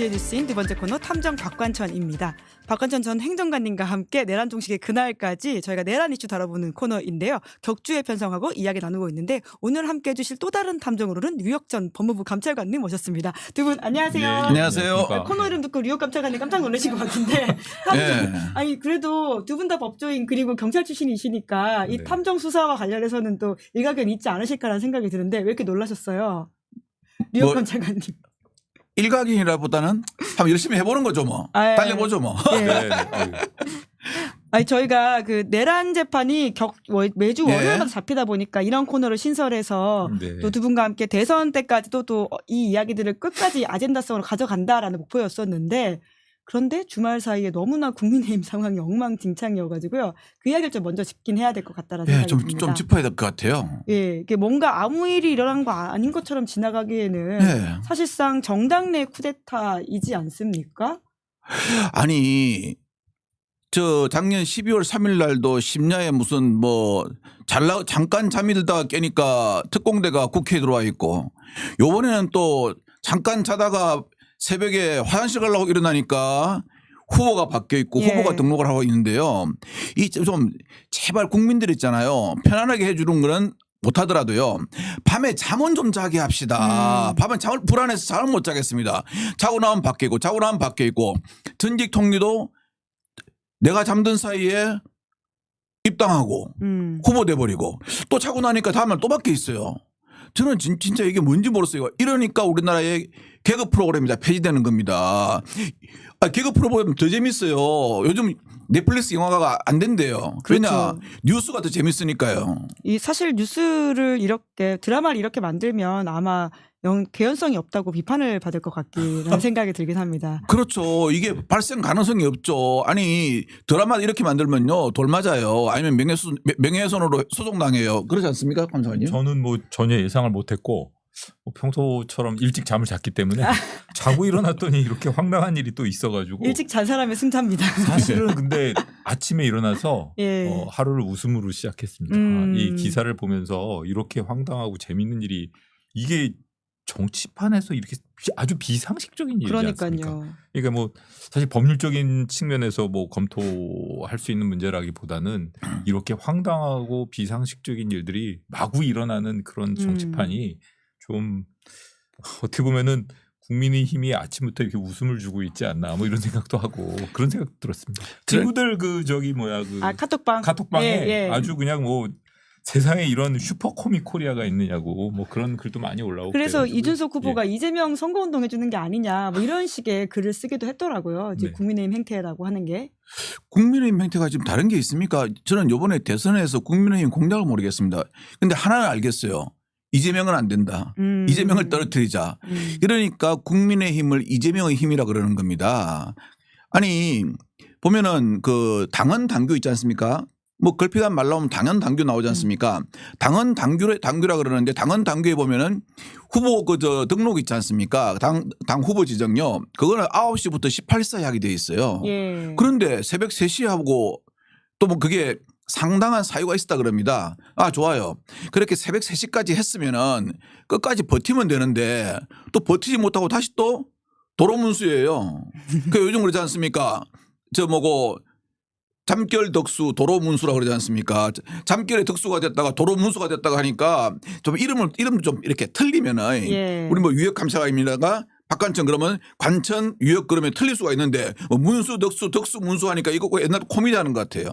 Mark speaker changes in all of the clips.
Speaker 1: 이번 주에 뉴스인 두 번째 코너 탐정 박관천입니다. 박관천 전 행정관님과 함께 내란 종식의 그날까지 저희가 내란 이슈 다뤄보는 코너인데요. 격주에 편성하고 이야기 나누고 있는데 오늘 함께해 주실 또 다른 탐정으로는 류혁 전 법무부 감찰관님 모셨습니다. 두 분 안녕하세요.
Speaker 2: 네, 안녕하세요.
Speaker 1: 코너 이름 듣고 류혁 감찰관님 깜짝 놀라신 것 같은데
Speaker 2: 네.
Speaker 1: 아니 그래도 두 분 다 법조인 그리고 경찰 출신이시니까 이
Speaker 3: 네.
Speaker 1: 탐정 수사와 관련해서는 또 일가견이 있지 않으실까라는 생각이 드는데 왜 이렇게 놀라셨어요? 류혁
Speaker 2: 뭐,
Speaker 1: 감찰관님.
Speaker 2: 일각이라보다는 한번 열심히 해보는 거죠 뭐.
Speaker 1: 아, 예.
Speaker 2: 달려보죠 뭐.
Speaker 1: 예.
Speaker 3: 네.
Speaker 1: 아니 저희가 그 내란 재판이 매주
Speaker 2: 예.
Speaker 1: 월요일마다 잡히다 보니까 이런 코너를 신설해서
Speaker 3: 네.
Speaker 1: 또 두 분과 함께 대선 때까지도 또 이 이야기들을 끝까지 아젠다성으로 가져간다라는 목표였었는데 그런데 주말 사이에 너무나 국민의힘 상황이 엉망진창이어가지고요. 그 이야기를 좀 먼저 짚긴 해야 될 것 같다라는
Speaker 2: 예,
Speaker 1: 생각이 듭니다.
Speaker 2: 좀 짚어야 될 것 같아요.
Speaker 1: 예, 이게 뭔가 아무 일이 일어난 거 아닌 것처럼 지나가기에는
Speaker 2: 예.
Speaker 1: 사실상 정당 내 쿠데타이지 않습니까?
Speaker 2: 아니 저 작년 12월 3일 날도 심야에 무슨 뭐 잠깐 잠이 들다가 깨니까 특공대가 국회에 들어와 있고 요번에는 또 잠깐 자다가 새벽에 화장실 가려고 일어나니까 후보가 바뀌어 있고
Speaker 1: 예.
Speaker 2: 후보가 등록을 하고 있는데요. 이 좀 제발 국민들 있잖아요. 편안하게 해주는 거는 못하더라도요. 밤에 잠은 좀 자게 합시다. 밤에 잠을 불안해서 잠을 못 자겠습니다. 자고 나면 바뀌고 자고 나면 바뀌어 있고 전직 총리도 내가 잠든 사이에 입당하고 후보 돼버리고 또 자고 나니까 다음날 또 바뀌어 있어요. 저는 진짜 이게 뭔지 모르겠어요. 이러니까 우리나라의 개그 프로그램이 다 폐지되는 겁니다. 개그 프로그램 더 재밌어요. 요즘 넷플릭스 영화가 안 된대요.
Speaker 1: 그렇죠.
Speaker 2: 왜냐 뉴스가 더 재밌으니까요.
Speaker 1: 이 사실 뉴스를 이렇게 드라마를 이렇게 만들면 아마 개연성이 없다고 비판을 받을 것 같기라는 생각이 들긴 합니다.
Speaker 2: 그렇죠. 이게 발생 가능성이 없죠. 아니 드라마 이렇게 만들면요 돌 맞아요. 아니면 명예훼손으로 소송당해요. 그렇지 않습니까, 감사관님?
Speaker 3: 저는 뭐 전혀 예상을 못했고 뭐 평소처럼 일찍 잠을 잤기 때문에 자고 일어났더니 이렇게 황당한 일이 또 있어가지고
Speaker 1: 일찍 잔 사람의 승자입니다.
Speaker 3: 사실은 근데 아침에 일어나서
Speaker 1: 예.
Speaker 3: 하루를 웃음으로 시작했습니다. 이 기사를 보면서 이렇게 황당하고 재밌는 일이 이게 정치판에서 이렇게 아주 비상식적인 일이지 않습니까?
Speaker 1: 그러니까요.
Speaker 3: 그러니까 뭐 사실 법률적인 측면에서 뭐 검토할 수 있는 문제라기보다는 이렇게 황당하고 비상식적인 일들이 마구 일어나는 그런 정치판이 좀 어떻게 보면은 국민의힘이 아침부터 이렇게 웃음을 주고 있지 않나 뭐 이런 생각도 하고 그런 생각 들었습니다. 친구들 그 저기 뭐야 그
Speaker 1: 카톡방.
Speaker 3: 카톡방에
Speaker 1: 예.
Speaker 3: 아주 그냥 뭐 세상에 이런 슈퍼 코믹 코리아가 있느냐고 뭐 그런 글도 많이 올라오고
Speaker 1: 그래서
Speaker 3: 그래가지고.
Speaker 1: 이준석 후보가
Speaker 3: 예.
Speaker 1: 이재명 선거운동 해주는 게 아니냐 뭐 이런 식의 글을 쓰기도 했더라고요. 이제
Speaker 3: 네.
Speaker 1: 국민의힘 행태라고 하는 게.
Speaker 2: 국민의힘 행태가 지금 다른 게 있습니까? 저는 이번에 대선에서 국민의힘 공략을 모르겠습니다. 근데 하나는 알겠어요. 이재명은 안 된다. 이재명을 떨어뜨리자. 그러니까 국민의힘을 이재명의 힘이라 그러는 겁니다. 아니 보면은 그 당헌 당규 있지 않습니까? 뭐 걸핏한 말 나오면 당헌 당규 나오지 않습니까? 당헌 당규라 그러는데 당헌 당규에 보면은 후보 그 등록 있지 않습니까? 당 후보 지정요. 그거는 9시부터 18시 하게 돼 있어요.
Speaker 1: 예.
Speaker 2: 그런데 새벽 3시에 하고 또 뭐 그게 상당한 사유가 있었다 그럽니다. 아 좋아요. 그렇게 새벽 3시까지 했으면은 끝까지 버티면 되는데 또 버티지 못하고 다시 또 도로문수예요. 그 요즘 그러지 않습니까? 저 뭐고 잠결 덕수 도로문수라고 그러지 않습니까? 잠결에 덕수가 됐다가 도로문수가 됐다가 하니까 좀 이름을 좀 이렇게 틀리면은
Speaker 1: 예.
Speaker 2: 우리 뭐 유역 감사관입니다가 박관천 그러면 관천 유역 그러면 틀릴 수가 있는데 뭐 문수 덕수 문수 하니까 이거 옛날 코미디 하는 것 같아요.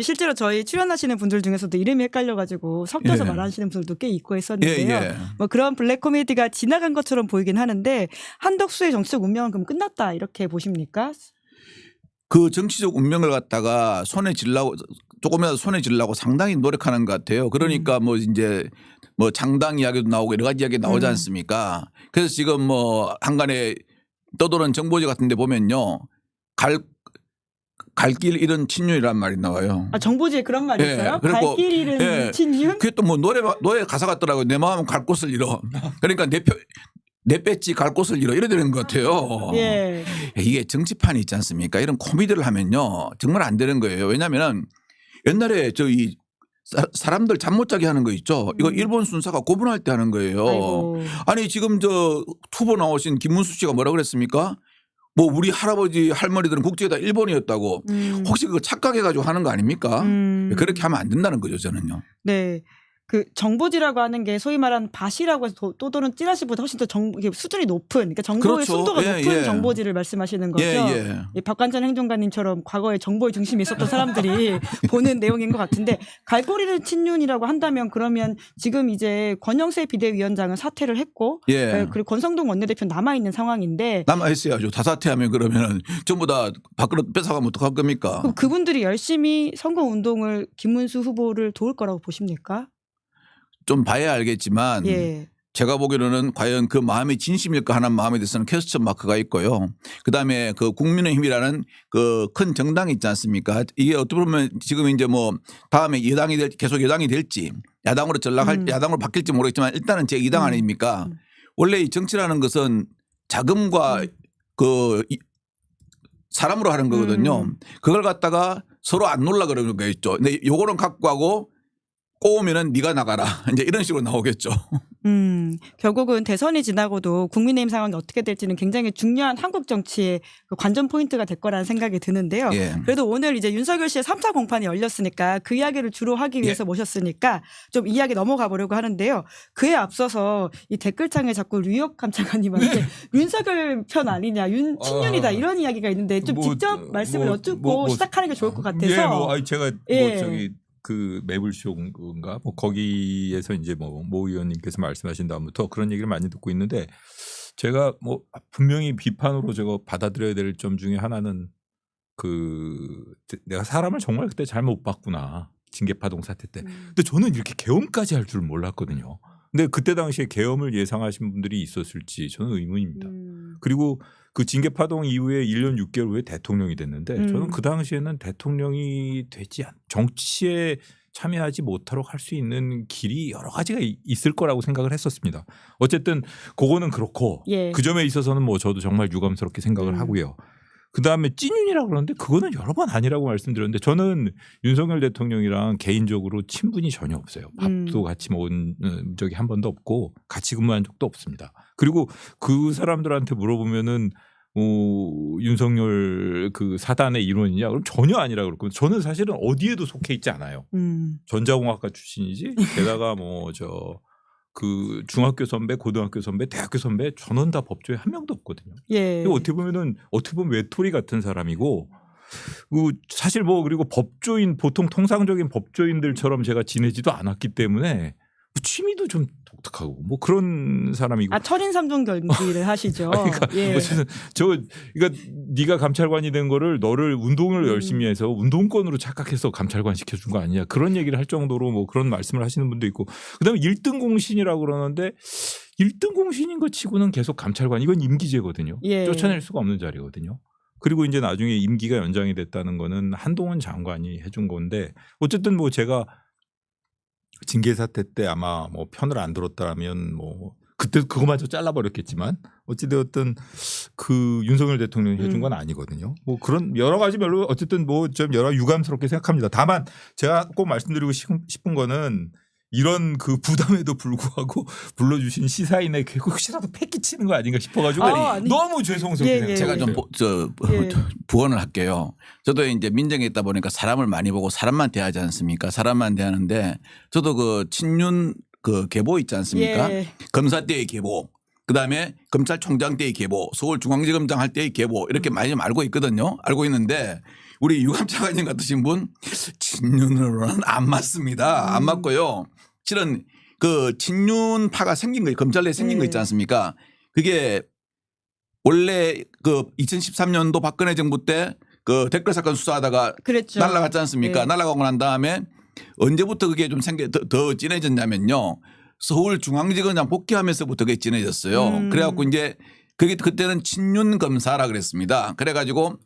Speaker 1: 실제로 저희 출연하시는 분들 중에서도 이름이 헷갈려가지고 섞여서
Speaker 2: 예.
Speaker 1: 말하시는 분들도 꽤 있고 했었는데요.
Speaker 2: 예.
Speaker 1: 뭐 그런 블랙 코미디가 지나간 것처럼 보이긴 하는데 한덕수의 정치적 운명은 그럼 끝났다 이렇게 보십니까?
Speaker 2: 그 정치적 운명을 갖다가 손에 쥐려고 조금이라도 손에 쥐려고 상당히 노력하는 것 같아요. 그러니까 뭐 이제 뭐 장당 이야기도 나오고 여러 가지 이야기 나오지 않습니까? 그래서 지금 뭐 한간에 떠도는 정보지 같은 데 보면요. 갈 길 잃은 친윤이란 말이 나와요.
Speaker 1: 아 정보지에 그런 말이
Speaker 2: 예,
Speaker 1: 있어요?
Speaker 2: 그리고
Speaker 1: 갈길 잃은
Speaker 2: 예,
Speaker 1: 친윤?
Speaker 2: 그게 또 뭐 노래 가사 같더라고요. 내 마음은 갈 곳을 잃어. 그러니까 내 배지 갈 곳을 잃어 이래 되는 것 같아요.
Speaker 1: 예.
Speaker 2: 이게 정치판이 있지 않습니까? 이런 코미디를 하면요 정말 안 되는 거예요. 왜냐하면 옛날에 저희 사람들 잠 못 자게 하는 거 있죠. 이거 일본 순사가 고분할 때 하는 거예요.
Speaker 1: 아이고.
Speaker 2: 아니 지금 저 투보 나오신 김문수 씨가 뭐라 그랬습니까? 뭐 우리 할아버지 할머니들은 국적이 다 일본이었다고. 혹시 그거 착각해가지고 하는 거 아닙니까? 그렇게 하면 안 된다는 거죠 저는요.
Speaker 1: 네. 그 정보지라고 하는 게 소위 말하는 밭이라고 해서 또도는 찌라시보다 훨씬 더 이게 수준이 높은, 그러니까 정보의
Speaker 2: 그렇죠.
Speaker 1: 순도가
Speaker 2: 예,
Speaker 1: 높은
Speaker 2: 예.
Speaker 1: 정보지를 말씀하시는 거죠.
Speaker 2: 예.
Speaker 1: 박관전 행정관님처럼 과거에 정보의 중심에 있었던 사람들이 보는 내용인 것 같은데, 갈고리를 친윤이라고 한다면 그러면 지금 이제 권영세 비대위원장은 사퇴를 했고,
Speaker 2: 예.
Speaker 1: 그리고 권성동 원내대표는 남아 있는 상황인데,
Speaker 2: 남아있어야죠. 다 사퇴하면 그러면 전부 다 밖으로 뺏어가면 어떡할 겁니까?
Speaker 1: 그럼 그분들이 열심히 선거 운동을 김문수 후보를 도울 거라고 보십니까?
Speaker 2: 좀 봐야 알겠지만
Speaker 1: 예.
Speaker 2: 제가 보기로는 과연 그 마음이 진심일까 하는 마음에 대해서는 퀘스천 마크가 있고요. 그다음에 그 국민의힘이라는 그 큰 정당이 있지 않습니까? 이게 어떻게 보면 지금 이제 뭐 다음에 여당이 계속 여당이 될지 야당으로 전락할 야당으로 바뀔지 모르겠지만 일단은 제 2당 아닙니까? 원래 이 정치라는 것은 자금과 그 사람으로 하는 거거든요. 그걸 갖다가 서로 안 놀라 그러는 거 있죠. 근데 요거는 갖고 가고 꼬우면은 네가 나가라. 이제 이런 식으로 나오겠죠.
Speaker 1: 결국은 대선이 지나고도 국민의힘 상황이 어떻게 될지는 굉장히 중요한 한국 정치의 그 관전 포인트가 될 거라는 생각이 드는데요.
Speaker 2: 예.
Speaker 1: 그래도 오늘 이제 윤석열 씨의 3차 공판이 열렸으니까 그 이야기를 주로 하기 위해서 모셨으니까 좀 이야기 넘어가 보려고 하는데요. 그에 앞서서 이 댓글창에 자꾸 류혁 감찰관님한테 윤석열 편 아니냐, 친윤이다 이런 이야기가 있는데 좀 직접 말씀을 여쭙고 시작하는 게 좋을 것 같아서.
Speaker 3: 예, 제가
Speaker 1: 예.
Speaker 3: 저기 그 매불쇼인가 뭐 거기에서 이제 모 의원님께서 말씀하신 다음부터 그런 얘기를 많이 듣고 있는데, 제가 뭐 분명히 비판으로 제가 받아들여야 될 점 중에 하나는 그 내가 사람을 정말 그때 잘못 봤구나, 징계파동 사태 때. 근데 저는 이렇게 계엄까지 할 줄 몰랐거든요. 근데 그때 당시에 계엄을 예상하신 분들이 있었을지 저는 의문입니다. 그리고 그 징계파동 이후에 1년 6개월 후에 대통령이 됐는데 저는 그 당시에는 대통령이 되지 정치에 참여하지 못하도록 할 수 있는 길이 여러 가지가 있을 거라고 생각을 했었습니다. 어쨌든 그거는 그렇고
Speaker 1: 예.
Speaker 3: 그 점에 있어서는 뭐 저도 정말 유감스럽게 생각을 하고요. 그다음에 찐윤이라고 그러는데 그거는 여러 번 아니라고 말씀드렸는데, 저는 윤석열 대통령이랑 개인적으로 친분이 전혀 없어요. 밥도 같이 먹은 적이 한 번도 없고 같이 근무한 적도 없습니다. 그리고 그 사람들한테 물어보면은 윤석열 그 사단의 일원이냐? 그럼 전혀 아니라 그렇고, 저는 사실은 어디에도 속해 있지 않아요. 전자공학과 출신이지. 게다가 그 중학교 선배, 고등학교 선배, 대학교 선배 전원 다 법조에 한 명도 없거든요.
Speaker 1: 예.
Speaker 3: 어떻게 보면 외톨이 같은 사람이고, 사실 그리고 법조인, 보통 통상적인 법조인들처럼 제가 지내지도 않았기 때문에 취미도 좀 독특하고 뭐 그런 사람이고.
Speaker 1: 철인 3종 경기를 하시죠.
Speaker 3: 그러니까
Speaker 1: 예.
Speaker 3: 그러니까 네가 감찰관이 된 거를 너를 운동을 열심히 해서 운동권으로 착각해서 감찰관 시켜준 거 아니냐, 그런 얘기를 할 정도로 뭐 그런 말씀을 하시는 분도 있고, 그다음에 1등 공신이라고 그러는데 1등 공신인 것 치고는 계속 감찰관, 이건 임기제거든요.
Speaker 1: 예.
Speaker 3: 쫓아낼 수가 없는 자리거든요. 그리고 이제 나중에 임기가 연장이 됐다는 거는 한동훈 장관이 해준 건데, 어쨌든 뭐 제가 징계 사태 때 아마 뭐 편을 안 들었다면 뭐 그때 그거마저 잘라버렸겠지만 어찌되었든 그 윤석열 대통령이 해준 건 아니거든요. 뭐 그런 여러 가지 별로 어쨌든 뭐 좀 여러 유감스럽게 생각합니다. 다만 제가 꼭 말씀드리고 싶은 거는, 이런 그 부담에도 불구하고 불러주신 시사인에 혹시라도 패기치는 거 아닌가 싶어가지고 너무 죄송스럽게
Speaker 2: 제가 좀 부언을 할게요. 저도 이제 민정에 있다 보니까 사람을 많이 보고 사람만 대하지 않습니까? 사람만 대하는데 저도 그 친윤 그 계보 있지 않습니까?
Speaker 1: 예.
Speaker 2: 검사 때의 계보, 그다음에 검찰총장 때의 계보, 서울중앙지검장 할 때의 계보, 이렇게 많이 좀 알고 있거든요. 알고 있는데 우리 유감차관님 같으신 분 친윤으로는 안 맞습니다. 안 맞고요. 실은 그 친윤파가 생긴 거, 검찰 내에 생긴 거 있지 않습니까? 그게 원래 그 2013년도 박근혜 정부 때 그 댓글 사건 수사하다가
Speaker 1: 그랬죠.
Speaker 2: 날아갔지 않습니까? 날아가고 난 다음에 언제부터 그게 좀 더 진해졌냐면요. 서울중앙지검장 복귀하면서부터 그게 진해졌어요. 그래갖고 이제 그게 그때는 친윤 검사라 그랬습니다. 그래가지고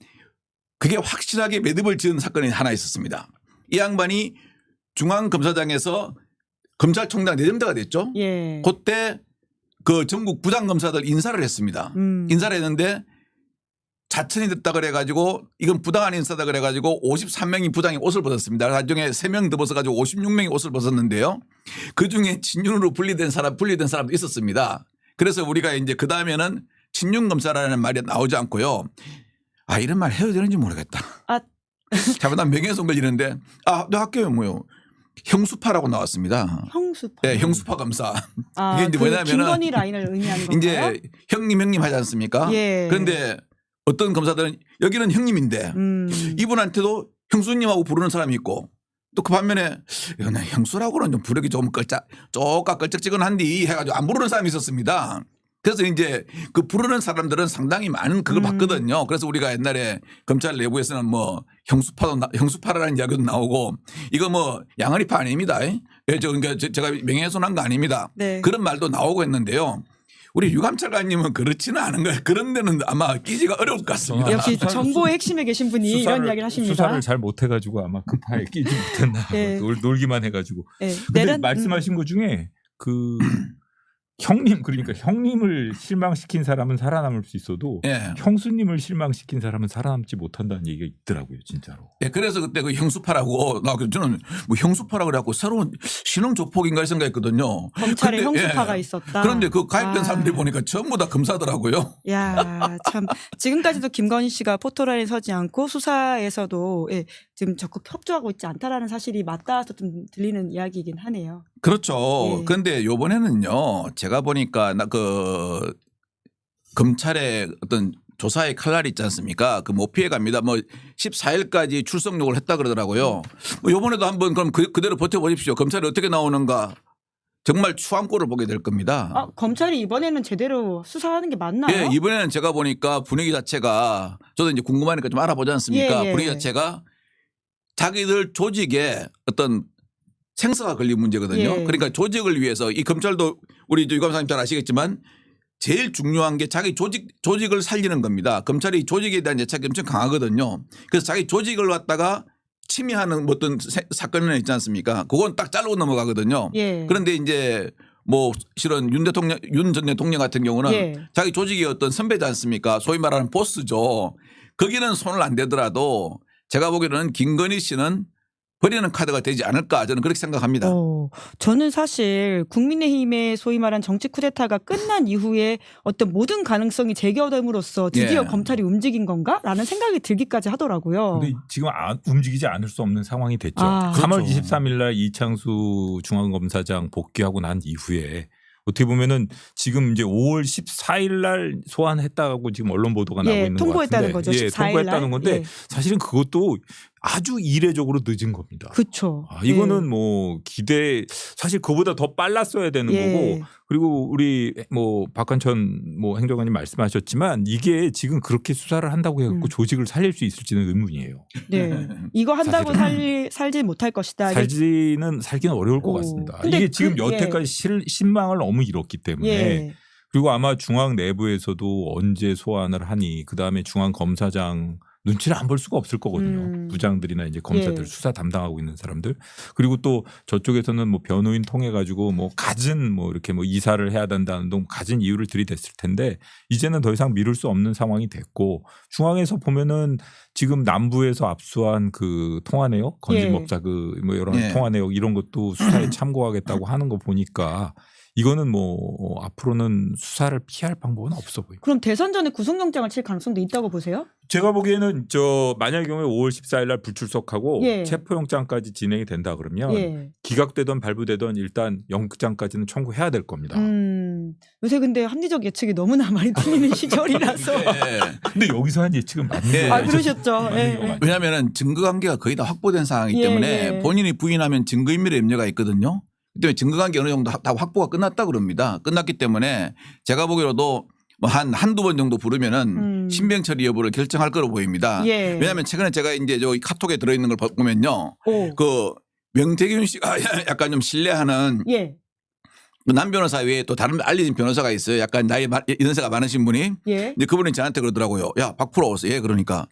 Speaker 2: 그게 확실하게 매듭을 지은 사건이 하나 있었습니다. 이 양반이 중앙검사장에서 검찰총장 내정자가 됐죠.
Speaker 1: 예.
Speaker 2: 그때 그 전국 부장검사들 인사를 했습니다. 인사를 했는데 자천이 됐다 그래가지고 이건 부당한 인사다 그래가지고 53명이 부장이 옷을 벗었습니다. 나중에 3명 더 벗어가지고 56명이 옷을 벗었는데요. 그중에 친윤으로 분리된 사람도 있었습니다. 그래서 우리가 이제 그 다음에는 친윤 검사라는 말이 나오지 않고요. 아 이런 말 해도 되는지 모르겠다.
Speaker 1: 아.
Speaker 2: 잘못하면 명예훼손 걸리는데 내 학교에 뭐요. 형수파라고 나왔습니다.
Speaker 1: 형수파.
Speaker 2: 네, 형수파 검사.
Speaker 1: 아,
Speaker 2: 이게 이제 뭐냐면은
Speaker 1: 김건희 라인을 의미하는 건가요?
Speaker 2: 이제 형님 하지 않습니까?
Speaker 1: 예.
Speaker 2: 그런데 어떤 검사들은 여기는 형님인데 이분한테도 형수님하고 부르는 사람이 있고 또 그 반면에 형수라고는 좀 부르기 좀 끌쩍지근한디 해가지고 안 부르는 사람이 있었습니다. 그래서 이제 그 부르는 사람들은 상당히 많은 그걸 봤거든요. 그래서 우리가 옛날에 검찰 내부에서는 뭐 형수파라는 이야기도 나오고 이거 뭐 양아리파 아닙니다. 그러니까 제가 명예훼손한 거 아닙니다.
Speaker 1: 네.
Speaker 2: 그런 말도 나오고 했는데요. 우리 유감찰관님은 그렇지는 않은 거예요. 그런 데는 아마 끼지가 어려울 것 같습니다.
Speaker 1: 역시 정보의 핵심에 계신 분이 이런 이야기를 하십니다.
Speaker 3: 수사를 잘 못해가지고 아마 급하게 끼지 못했나.
Speaker 1: 네.
Speaker 3: 놀기만 해가지고.
Speaker 1: 네.
Speaker 3: 근데 말씀하신 것 중에 그 형님 그러니까 형님을 실망시킨 사람은 살아남을 수 있어도
Speaker 2: 예.
Speaker 3: 형수님을 실망시킨 사람은 살아남지 못한다는 얘기가 있더라고요, 진짜로.
Speaker 2: 예, 그래서 그때 그 형수파라고 저는 뭐 형수파라고 그래갖고 새로운 신흥 조폭인가 생각했거든요.
Speaker 1: 검찰에
Speaker 2: 근데,
Speaker 1: 형수파가 있었다.
Speaker 2: 그런데 그 가입된 사람들이 보니까 전부 다 검사더라고요.
Speaker 1: 야, 참 지금까지도 김건희 씨가 포토라인에 서지 않고 수사에서도 지금 적극 협조하고 있지 않다라는 사실이 맞닿아서 좀 들리는 이야기이긴 하네요.
Speaker 2: 그렇죠.
Speaker 1: 예.
Speaker 2: 그런데 요번에는요, 제가 보니까 그 검찰의 어떤 조사의 칼날이 있지 않습니까? 그 못 피해 갑니다. 뭐 14일까지 출석록을 했다 그러더라고요. 뭐 요번에도 한번 그럼 그대로 버텨보십시오. 검찰이 어떻게 나오는가. 정말 추앙골을 보게 될 겁니다.
Speaker 1: 아, 검찰이 이번에는 제대로 수사하는 게 맞나요?
Speaker 2: 예, 이번에는 제가 보니까 분위기 자체가 저도 이제 궁금하니까 좀 알아보지 않습니까?
Speaker 1: 예, 예.
Speaker 2: 분위기 자체가 자기들 조직에 어떤 생사가 걸린 문제거든요.
Speaker 1: 예.
Speaker 2: 그러니까 조직을 위해서 이 검찰도 우리 유감사님 잘 아시겠지만 제일 중요한 게 자기 조직을 살리는 겁니다. 검찰이 조직에 대한 예측이 엄청 강하거든요. 그래서 자기 조직을 갖다가 침해하는 어떤 사건이 있지 않습니까? 그건 딱 자르고 넘어가거든요.
Speaker 1: 예.
Speaker 2: 그런데 이제 뭐 실은 윤 전 대통령 같은 경우는
Speaker 1: 예.
Speaker 2: 자기 조직의 어떤 선배지 않습니까? 소위 말하는 보스죠. 거기는 손을 안 대더라도 제가 보기에는 김건희 씨는 버리는 카드가 되지 않을까 저는 그렇게 생각합니다.
Speaker 1: 저는 사실 국민의힘의 소위 말한 정치 쿠데타가 끝난 이후에 어떤 모든 가능성이 제거됨으로써 드디어
Speaker 2: 예.
Speaker 1: 검찰이 움직인 건가라는 생각이 들기까지 하더라고요.
Speaker 3: 근데 지금 움직이지 않을 수 없는 상황이 됐죠.
Speaker 1: 아.
Speaker 3: 3월
Speaker 2: 그렇죠.
Speaker 3: 23일 날 이창수 중앙검사장 복귀하고 난 이후에 어떻게 보면은 지금 이제 5월 14일 날 소환했다고 지금 언론 보도가 나오고 있는 것
Speaker 1: 통보했다는
Speaker 3: 같은데
Speaker 1: 거죠.
Speaker 3: 예,
Speaker 1: 14일 날.
Speaker 3: 통보했다는 건데
Speaker 1: 예.
Speaker 3: 사실은 그것도 아주 이례적으로 늦은 겁니다.
Speaker 1: 그렇죠.
Speaker 3: 이거는 뭐 사실 그보다 더 빨랐어야 되는 거고 그리고 우리 뭐 박관천 뭐 행정관님 말씀하셨지만 이게 지금 그렇게 수사를 한다고 해갖고 조직을 살릴 수 있을지는 의문이에요.
Speaker 1: 네. 이거 한다고 살지 못할 것이다.
Speaker 3: 살기는 어려울 것
Speaker 1: 오.
Speaker 3: 같습니다.
Speaker 1: 근데
Speaker 3: 이게 지금
Speaker 1: 예.
Speaker 3: 여태까지 신망을 너무 잃었기 때문에
Speaker 1: 예.
Speaker 3: 그리고 아마 중앙 내부에서도 언제 소환을 하니 그다음에 중앙 검사장 눈치를 안 볼 수가 없을 거거든요. 부장들이나 이제 검사들
Speaker 1: 예.
Speaker 3: 수사 담당하고 있는 사람들 그리고 또 저쪽에서는 뭐 변호인 통해 가지고 뭐 갖은 뭐 이렇게 뭐 이사를 해야 된다는 등 갖은 이유를 들이댔을 텐데 이제는 더 이상 미룰 수 없는 상황이 됐고 중앙에서 보면은 지금 남부에서 압수한 그 통화 내역 건진법자 그 뭐 여러
Speaker 2: 예.
Speaker 3: 통화 내역 이런 것도 수사에 참고하겠다고 하는 거 보니까 이거는 뭐 앞으로는 수사를 피할 방법은 없어 보입니다.
Speaker 1: 그럼 대선 전에 구속영장을 칠 가능성도 있다고 보세요?
Speaker 3: 제가 보기에는 만약의 경우에 5월 14일 날 불출석하고
Speaker 1: 예.
Speaker 3: 체포영장까지 진행이 된다 그러면
Speaker 1: 예.
Speaker 3: 기각되던 발부되던 일단 영장까지는 청구해야 될 겁니다.
Speaker 1: 요새 근데 합리적 예측이 너무나 많이 틀리는 시절이라서.
Speaker 2: 예.
Speaker 3: 근데 여기서 한 예측은 맞는
Speaker 2: 네.
Speaker 3: 거예요.
Speaker 1: 아, 그러셨죠.
Speaker 3: 맞는
Speaker 1: 예.
Speaker 3: 거 맞아요.
Speaker 2: 왜냐하면 증거 관계가 거의 다 확보된 상황이기
Speaker 1: 예,
Speaker 2: 때문에
Speaker 1: 예.
Speaker 2: 본인이 부인하면 증거인멸의 염려가 있거든요. 그때 증거 관계 어느 정도 다 확보가 끝났다 그럽니다. 끝났기 때문에 제가 보기로도 뭐 한두 번 정도 부르면은 신병 처리 여부를 결정할 거로 보입니다.
Speaker 1: 예.
Speaker 2: 왜냐하면 최근에 제가 이제 저 카톡에 들어있는 걸 보면요. 그 명태균 씨가 약간 좀 신뢰하는
Speaker 1: 예.
Speaker 2: 그 남 변호사 외에 또 다른 알려진 변호사가 있어요. 약간 나이 연세가 많으신 분이.
Speaker 1: 예.
Speaker 2: 근데 그분이 저한테 그러더라고요. 야, 박프로 오세요. 예, 그러니까.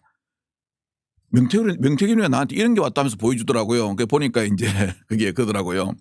Speaker 2: 명태균이가 나한테 이런 게 왔다면서 보여주더라고요. 그 보니까 이제 그게 그러더라고요.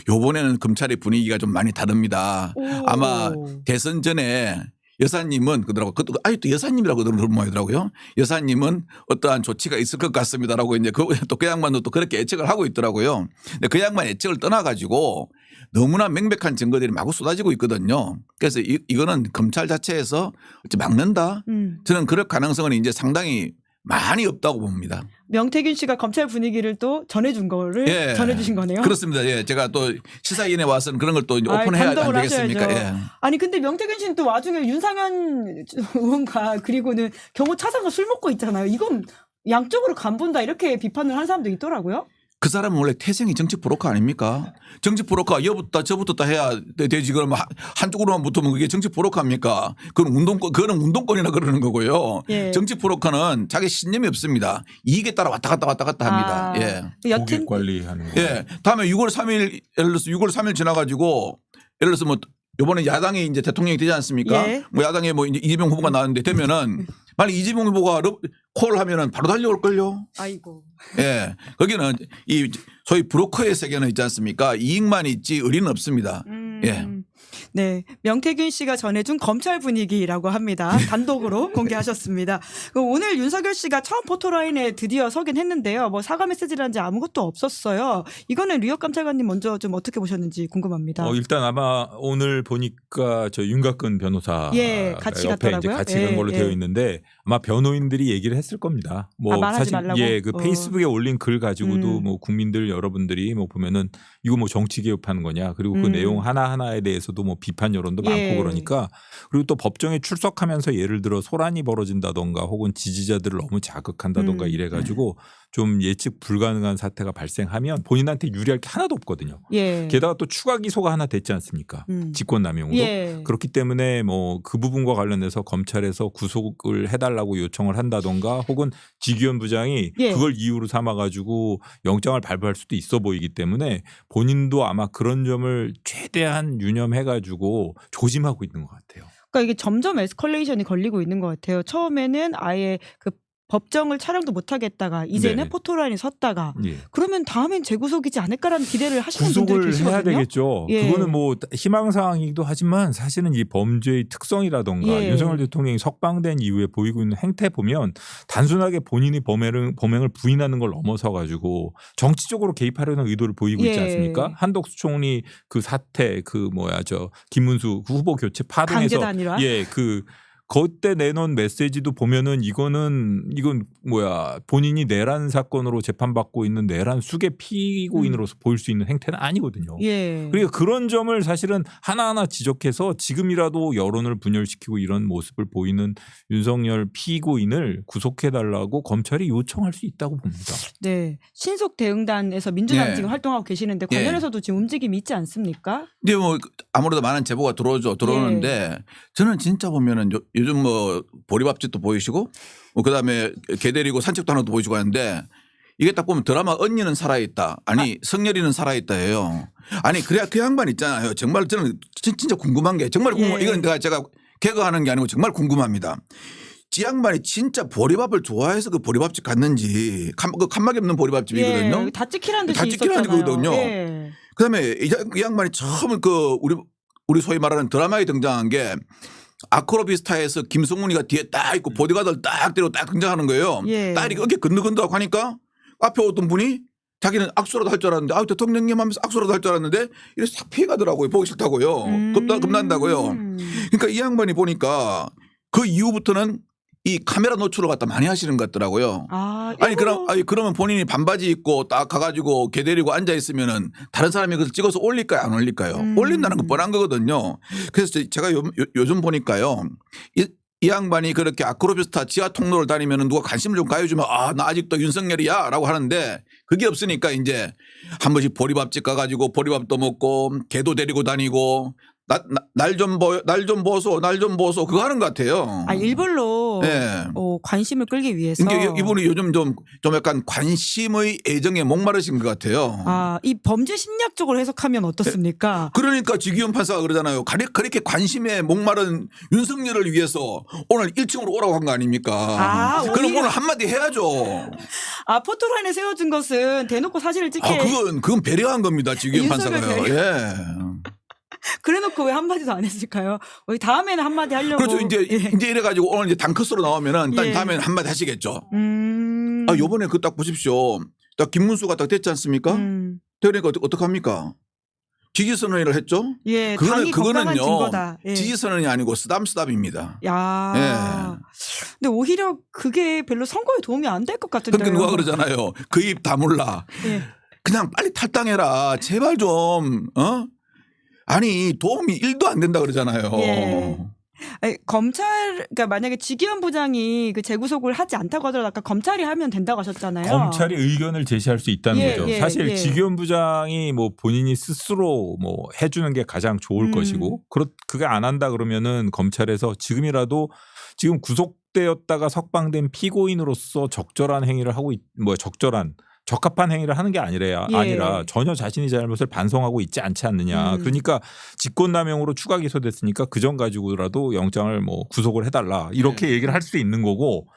Speaker 2: 요번에는 검찰의 분위기가 좀 많이 다릅니다.
Speaker 1: 오.
Speaker 2: 아마 대선 전에 여사님은 그러더라고. 그것도 아직도 여사님이라고 그러는 모양이더라고요. 여사님은 어떠한 조치가 있을 것 같습니다라고 이제 또 그 양반도 또 그렇게 예측을 하고 있더라고요. 근데 그 양반 예측을 떠나가지고 너무나 명백한 증거들이 마구 쏟아지고 있거든요. 그래서 이거는 검찰 자체에서 어찌 막는다. 저는 그럴 가능성은 이제 상당히 많이 없다고 봅니다.
Speaker 1: 명태균 씨가 검찰 분위기를 또 전해준 거를
Speaker 2: 예.
Speaker 1: 전해주신 거네요.
Speaker 2: 그렇습니다. 예, 제가 또 시사인에 와서는 그런 걸 또 오픈해야 안
Speaker 1: 감독을
Speaker 2: 되겠습니까?
Speaker 1: 하셔야죠.
Speaker 2: 예.
Speaker 1: 아니 근데 명태균 씨는 또 와중에 윤상현 의원과 그리고는 경호 차장과 술 먹고 있잖아요. 이건 양쪽으로 간본다 이렇게 비판을 한 사람도 있더라고요.
Speaker 2: 그 사람은 원래 태생이 정치 브로커 아닙니까? 정치 브로커 여붙다 저붙었다 해야 되지. 그러면 한쪽으로만 붙으면 그게 정치 브로커입니까? 그거는 운동권이나 그러는 거고요.
Speaker 1: 예.
Speaker 2: 정치 브로커는 자기 신념이 없습니다. 이익에 따라 왔다 갔다 합니다.
Speaker 1: 아,
Speaker 2: 예.
Speaker 1: 여튼
Speaker 3: 고객 관리하는 거.
Speaker 2: 예. 다음에 6월 3일 예를 들어서 6월 3일 지나가지고 예를 들어서 뭐 이번에 야당이 이제 대통령이 되지 않습니까?
Speaker 1: 예.
Speaker 2: 뭐 야당에 뭐 이제 이재명 후보가 나왔는데 되면은 만약 이재명 후보가 콜 하면은 바로 달려올 걸요.
Speaker 1: 아이고.
Speaker 2: 예. 거기는 이 소위 브로커의 세계는 있지 않습니까? 이익만 있지 의리는 없습니다. 예.
Speaker 1: 네. 명태균 씨가 전해준 검찰 분위기라고 합니다. 단독으로 공개하셨습니다. 오늘 윤석열 씨가 처음 포토라인에 드디어 서긴 했는데요. 뭐 사과 메시지라든지 아무것도 없었어요. 이거는 류혁 감찰관님 먼저 좀 어떻게 보셨는지 궁금합니다.
Speaker 3: 일단 아마 오늘 보니까 저 윤곽근 변호사
Speaker 1: 예, 같이
Speaker 3: 옆에
Speaker 1: 갔더라고요.
Speaker 3: 이제 같이
Speaker 1: 예,
Speaker 3: 간 걸로
Speaker 1: 예.
Speaker 3: 되어 있는데 아마 변호인들이 얘기를 했을 겁니다. 뭐
Speaker 1: 말하지
Speaker 3: 사실
Speaker 1: 말라고?
Speaker 3: 예, 그 페이스북에 올린 글 가지고도 뭐 국민들 여러분들이 뭐 보면은 이거 뭐 정치 개입하는 거냐 그리고 그 내용 하나 하나에 대해서도 뭐 비판 여론도
Speaker 1: 예.
Speaker 3: 많고 그러니까 그리고 또 법정에 출석하면서 예를 들어 소란이 벌어진다던가 혹은 지지자들을 너무 자극한다던가 이래가지고 좀 예측 불가능한 사태가 발생하면 본인한테 유리할 게 하나도 없거든요.
Speaker 1: 예.
Speaker 3: 게다가 또 추가 기소가 하나 됐지 않습니까? 직권남용으로.
Speaker 1: 예.
Speaker 3: 그렇기 때문에 뭐 그 부분과 관련해서 검찰에서 구속을 해달라고 요청을 한다던가 혹은 지기현 부장이
Speaker 1: 예.
Speaker 3: 그걸 이유로 삼아가지고 영장을 발부할 수도 있어 보이기 때문에 본인도 아마 그런 점을 최대한 유념해가지고 조심하고 있는 것 같아요.
Speaker 1: 그러니까 이게 점점 에스컬레이션이 걸리고 있는 것 같아요. 처음에는 아예 그 법정을 촬영도 못 하겠다가 이제는
Speaker 3: 네.
Speaker 1: 포토라인에 섰다가
Speaker 3: 예.
Speaker 1: 그러면 다음엔 재구속이지 않을까라는 기대를 하시는 분들이
Speaker 3: 구속을
Speaker 1: 계시거든요.
Speaker 3: 해야 되겠죠.
Speaker 1: 예.
Speaker 3: 그거는 뭐 희망사항이기도 하지만 사실은 이 범죄의 특성이라던가
Speaker 1: 예.
Speaker 3: 윤석열 대통령이 석방된 이후에 보이고 있는 행태 보면 단순하게 본인이 범행을 부인하는 걸 넘어서 가지고 정치적으로 개입하려는 의도를 보이고 있지
Speaker 1: 예.
Speaker 3: 않습니까? 한덕수 총리 그 사태 김문수 그 후보 교체 파동에서
Speaker 1: 강제 단일화?
Speaker 3: 그때 내놓은 메시지도 보면은 이건 본인이 내란 사건으로 재판받고 있는 내란 수계 피고인으로서 보일 수 있는 행태는 아니거든요.
Speaker 1: 예.
Speaker 3: 그러니까 그런 점을 사실은 하나하나 지적해서 지금이라도 여론을 분열시키고 이런 모습을 보이는 윤석열 피고인을 구속해달라고 검찰이 요청할 수 있다고 봅니다.
Speaker 1: 네. 신속 대응단에서 민주당
Speaker 2: 예.
Speaker 1: 지금 활동하고 계시는데
Speaker 2: 예.
Speaker 1: 관련해서도 지금 움직임이 있지 않습니까?
Speaker 2: 근데 뭐 아무래도 많은 제보가 들어오는데 저는 진짜 보면은 요즘 뭐 보리밥집도 보이시고 뭐 그다음에 개 데리고 산책도 하는 것도 보이시고 하는데 이게 딱 보면 드라마 언니는 살아있다. 아니 성렬이는 살아있다예요. 아니 그래야 그 양반 있잖아요. 정말 저는 진짜 궁금한 게 정말 궁금한
Speaker 1: 예.
Speaker 2: 이건 제가 개그하는 게 아니고 정말 궁금합니다. 지 양반이 진짜 보리밥을 좋아해서 그 보리밥집 갔는지 그 칸막이 없는 보리밥집이거든요.
Speaker 1: 예. 다 찍히라는 듯이
Speaker 2: 다 찍히라는
Speaker 1: 있었잖아요.
Speaker 2: 거거든요.
Speaker 1: 예.
Speaker 2: 그다음에 이 양반이 처음 우리 소위 말하는 드라마에 등장한 게 아크로비스타에서 김성문이가 뒤에 딱 있고 보디가드를 딱 데리고 딱 등장하는 거예요.
Speaker 1: 예.
Speaker 2: 딱 이렇게 어깨 건너건너하고 하니까 앞에 어떤 분이 자기는 악수라도 할 줄 알았는데 대통령님 하면서 악수라도 할 줄 알았는데 이렇게 싹 피해가더라고요. 보기 싫다고요. 겁난다고요. 그러니까 이 양반이 보니까 그 이후부터는 이 카메라 노출을 갖다 많이 하시는 것 같더라고요. 그러면 본인이 반바지 입고 딱 가가지고 개 데리고 앉아 있으면은 다른 사람이 그걸 찍어서 올릴까요? 안 올릴까요? 올린다는 건 뻔한 거거든요. 그래서 제가 요즘 보니까요. 이 양반이 그렇게 아크로비스타 지하 통로를 다니면은 누가 관심을 좀 가해주면 나 아직도 윤석열이야 라고 하는데 그게 없으니까 이제 한 번씩 보리밥집 가가지고 보리밥도 먹고 개도 데리고 다니고 날 좀 보소 그거 하는 것 같아요.
Speaker 1: 일부러
Speaker 2: 네.
Speaker 1: 관심을 끌기 위해서.
Speaker 2: 그러니까 이분이 요즘 좀 약간 관심의 애정에 목마르신 것 같아요.
Speaker 1: 이 범죄 심리학적으로 해석하면 어떻습니까?
Speaker 2: 그러니까 지기현 판사가 그러잖아요. 그렇게 관심에 목마른 윤석열을 위해서 오늘 1층으로 오라고 한 거 아닙니까? 그럼 오늘 한마디 해야죠.
Speaker 1: 포토라인에 세워준 것은 대놓고 사실을 찍게.
Speaker 2: 그건 배려한 겁니다. 지기현 판사가요. 예.
Speaker 1: 그래놓고 왜 한마디도 안 했을까요? 다음에는 한마디 하려고.
Speaker 2: 그렇죠. 이제
Speaker 1: 예.
Speaker 2: 이제 이래가지고 오늘 이제 단커스로 나오면은
Speaker 1: 예.
Speaker 2: 다음에는 한마디 하시겠죠.
Speaker 1: 음.
Speaker 2: 아 요번에 그 딱 보십시오. 딱 김문수가 딱 됐지 않습니까? 되니까 어떡합니까? 지지선언을 했죠.
Speaker 1: 예, 당이 건강한 증거다. 예.
Speaker 2: 지지선언이 아니고 쓰담쓰담입니다.
Speaker 1: 야.
Speaker 2: 예.
Speaker 1: 근데 오히려 그게 별로 선거에 도움이 안 될 것 같은데요.
Speaker 2: 그러니까 누가 그러잖아요. 그 입 다물라.
Speaker 1: 예.
Speaker 2: 그냥 빨리 탈당해라. 제발 좀. 아니 도움이 1도 안 된다 그러잖아요.
Speaker 1: 예. 아니, 그러니까 만약에 지기현 부장이 그 재구속을 하지 않다고 하더라도 아까 검찰이 하면 된다고 하셨잖아요.
Speaker 3: 검찰이 의견을 제시할 수 있다는
Speaker 1: 예,
Speaker 3: 거죠.
Speaker 1: 예,
Speaker 3: 사실
Speaker 1: 예.
Speaker 3: 지기현 부장이 뭐 본인이 스스로 뭐 해주는 게 가장 좋을 것이고 그게 안 한다 그러면은 검찰에서 지금이라도 지금 구속되었다가 석방된 피고인으로서 적절한 행위를 하고 적합한 행위를 하는 게 아니라 전혀 자신이 잘못을 반성하고 있지 않지 않느냐. 그러니까 직권남용으로 추가 기소됐으니까 그전 가지고라도 영장을 뭐 구속을 해달라 이렇게 얘기를 할 수 있는 거고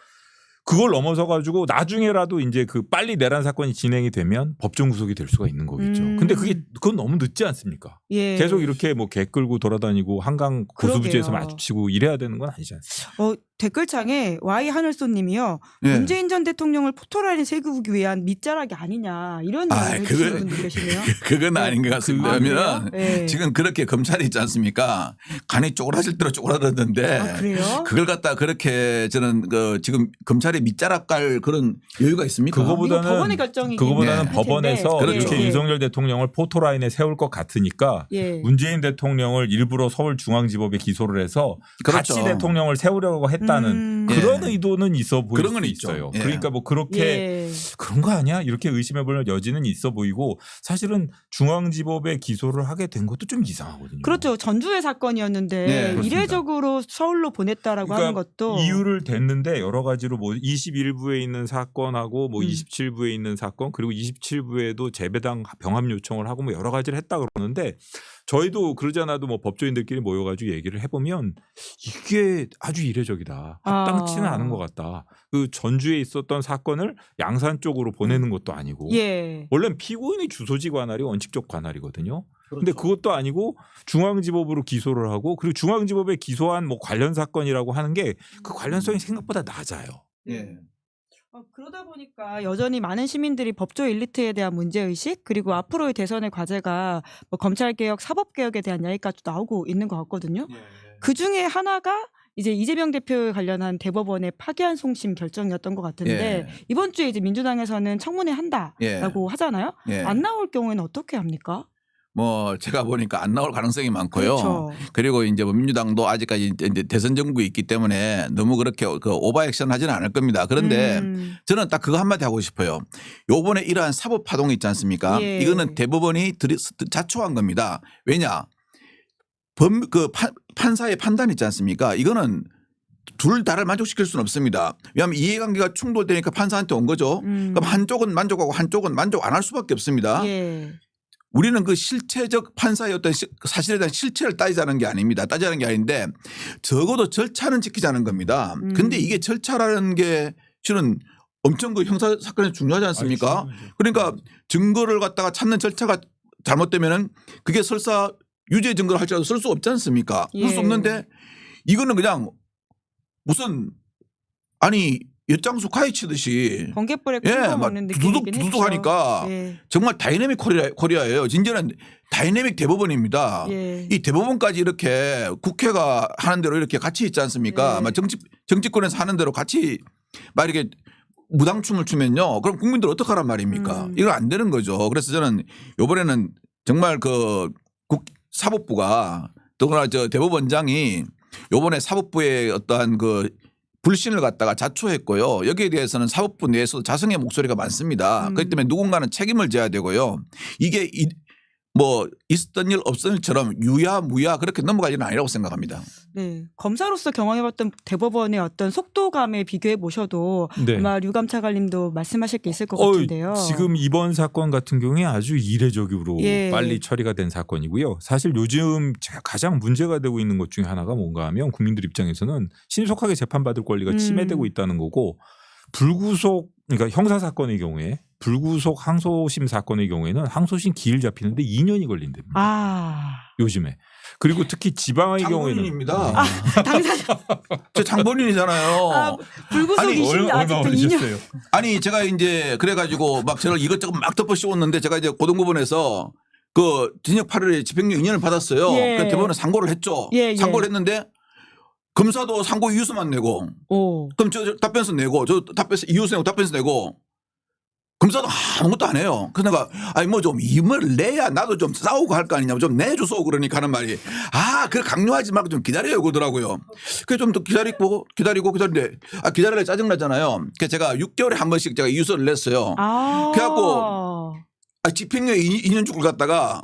Speaker 3: 그걸 넘어서 가지고 나중에라도 이제 그 빨리 내란 사건이 진행이 되면 법정 구속이 될 수가 있는 거겠죠. 근데 그건 너무 늦지 않습니까?
Speaker 1: 예.
Speaker 3: 계속 이렇게 뭐 개 끌고 돌아다니고 한강 고수부지에서
Speaker 1: 그러게요.
Speaker 3: 마주치고 이래야 되는 건 아니지 않습니까?
Speaker 1: 댓글창에 Y 하늘소님이요.
Speaker 2: 예.
Speaker 1: 문재인 전 대통령을 포토라인에 세우기 위한 밑자락이 아니냐 이런 얘기를 해주시는 분들 계시네요.
Speaker 2: 그건 아닌 것 같습니다. 왜냐면
Speaker 1: 네.
Speaker 2: 지금 그렇게 검찰이 있지 않습니까? 간이 쪼그라질 대로 쪼그라들던데
Speaker 1: 그래요?
Speaker 2: 그걸 갖다 그렇게 저는 지금 검찰이 밑자락 깔 그런 여유가 있습니까?
Speaker 1: 이거 법원의 결정이긴
Speaker 3: 그거보다는
Speaker 1: 할
Speaker 3: 법원에서
Speaker 2: 텐데.
Speaker 3: 이렇게
Speaker 2: 그렇죠.
Speaker 3: 윤석열 대통령을 포토라인에 세울 것 같으니까
Speaker 1: 예.
Speaker 3: 문재인 대통령을 일부러 서울중앙지법에 기소를 해서
Speaker 2: 그렇죠.
Speaker 3: 같이 대통령을 세우려고 했다는 그런
Speaker 2: 예.
Speaker 3: 의도는 있어 보일
Speaker 2: 그런
Speaker 3: 수
Speaker 2: 건 있죠.
Speaker 3: 있어요.
Speaker 2: 예.
Speaker 3: 그러니까 뭐 그렇게
Speaker 1: 예.
Speaker 3: 그런 거 아니야? 이렇게 의심해볼 여지는 있어 보이고 사실은 중앙지법에 기소를 하게 된 것도 좀 이상하거든요.
Speaker 1: 그렇죠. 전주의 사건이었는데
Speaker 2: 네, 그렇습니다.
Speaker 1: 이례적으로 서울로 보냈다라고 하는 것도
Speaker 3: 이유를 댔는데 여러 가지로 뭐 21부에 있는 사건하고 뭐 27부에 있는 사건 그리고 27부에도 재배당 병합 요청을 하고 뭐 여러 가지를 했다 그러는데 저희도 그러지 않아도 뭐 법조인들끼리 모여가지고 얘기를 해보면 이게 아주 이례적이다. 합당치는 않은 것 같다. 그 전주에 있었던 사건을 양산 쪽으로 보내는 것도 아니고
Speaker 1: 예.
Speaker 3: 원래는 피고인의 주소지 관할이 원칙적 관할이거든요. 근데 그것도 아니고 중앙지법으로 기소를 하고 그리고 중앙지법에 기소한 뭐 관련 사건이라고 하는 게 그 관련성이 생각보다 낮아요.
Speaker 2: 예.
Speaker 1: 그러다 보니까 여전히 많은 시민들이 법조 엘리트에 대한 문제의식 그리고 앞으로의 대선의 과제가 뭐 검찰개혁, 사법개혁에 대한 이야기까지 나오고 있는 것 같거든요. 그중에 하나가 이제 이재명 대표에 관련한 대법원의 파기한 송심 결정이었던 것 같은데 이번 주에 이제 민주당에서는 청문회 한다라고 하잖아요.
Speaker 2: 예.
Speaker 1: 안 나올 경우에는 어떻게 합니까?
Speaker 2: 뭐 제가 보니까 안 나올 가능성이 많고요.
Speaker 1: 그렇죠.
Speaker 2: 그리고 이제 뭐 민주당도 아직까지 이제 대선 정국이 있기 때문에 너무 그렇게 오버액션 하지는 않을 겁니다. 그런데 저는 딱 그거 한마디 하고 싶어요. 요번에 이러한 사법 파동이 있지 않습니까?
Speaker 1: 예.
Speaker 2: 이거는 대법원이 자초한 겁니다. 왜냐? 판사의 판단 있지 않습니까? 이거는 둘 다를 만족시킬 수는 없습니다. 왜냐하면 이해관계가 충돌되니까 판사한테 온 거죠. 그럼 한쪽은 만족하고 한쪽은 만족 안 할 수밖에 없습니다.
Speaker 1: 예.
Speaker 2: 우리는 그 실체적 판사의 어떤 사실에 대한 실체를 따지자는 게 아닙니다. 따지자는 게 아닌데 적어도 절차는 지키자는 겁니다. 근데 이게 절차라는 게 실은 엄청 그 형사 사건에 중요하지 않습니까? 그러니까 증거를 갖다가 찾는 절차가 잘못되면은 그게 설사 유죄 증거를 할지라도 쓸 수 없지 않습니까? 쓸 수 없는데 이거는 그냥 무슨 아니 엿장수 가위치듯이
Speaker 1: 번개불에
Speaker 2: 예,
Speaker 1: 막
Speaker 2: 막
Speaker 1: 먹는 느낌이긴
Speaker 2: 두둑 하니까
Speaker 1: 예.
Speaker 2: 정말 다이내믹 코리아예요. 진짜는 다이내믹 대법원입니다.
Speaker 1: 예.
Speaker 2: 이 대법원까지 이렇게 국회가 하는 대로 이렇게 같이 있지 않습니까?
Speaker 1: 예.
Speaker 2: 막 정치권에서 하는 대로 같이 막 이렇게 무당춤을 추면요. 그럼 국민들 어떡하란 말입니까? 이거 안 되는 거죠. 그래서 저는 이번에는 정말 그 사법부가 더구나 저 대법원장이 요번에 사법부의 어떠한 그 불신을 갖다가 자초했고요. 여기에 대해서는 사법부 내에서 자성의 목소리가 많습니다. 그렇기 때문에 누군가는 책임을 져야 되고요. 이게 뭐 있었던 일 없었던 일처럼 유야무야 그렇게 넘어갈 일은 아니라고 생각합니다.
Speaker 1: 네. 검사로서 경험해봤던 대법원의 어떤 속도감에 비교해 보셔도 아마 류감차관님도 말씀하실 게 있을 것 같은데요.
Speaker 3: 지금 이번 사건 같은 경우에 아주 이례적으로 빨리 처리가 된 사건이고요. 사실 요즘 가장 문제가 되고 있는 것 중에 하나가 뭔가 하면 국민들 입장에서는 신속하게 재판받을 권리가 침해되고 있다는 거고 불구속 그러니까 형사 사건의 경우에 불구속 항소심 사건의 경우에는 항소심 기일 잡히는데 2년이 걸린답니다.
Speaker 1: 아.
Speaker 3: 요즘에. 그리고 특히 지방의 경우에는
Speaker 2: 장본인입니다.
Speaker 1: 당사자.
Speaker 2: 저 장본인이잖아요.
Speaker 1: 아, 불구속
Speaker 2: 아니,
Speaker 1: 20년
Speaker 3: 얼마
Speaker 1: 아직도 2년.
Speaker 3: 걸리셨어요?
Speaker 2: 아니 제가 이제 그래가지고 막 저를 이것저것 막 덮어 씌웠는데 제가 이제 고등법원에서 그 징역 8일에 집행유예 2년을 받았어요.
Speaker 1: 예.
Speaker 2: 그 대법원에 상고를 했죠.
Speaker 1: 예, 예.
Speaker 2: 상고를 했는데 검사도 상고 이유서만 내고
Speaker 1: 오.
Speaker 2: 그럼 저 답변서 내고 저 답변서 이유서 내고 답변서 내고 검사도 아무것도 안 해요. 그래서 내가 아니 뭐 좀 임을 내야 나도 좀 싸우고 할 거 아니냐고 좀 내줘서 그러니까 하는 말이 그래 강요하지 말고 좀 기다려요 그러더라고요. 그래서 좀 더 기다리고 기다리는데 기다리려 짜증나잖아요. 그래서 제가 6개월에 한 번씩 제가 이유서를 냈어요. 그래갖고 집행유예 2년 죽을 갖다가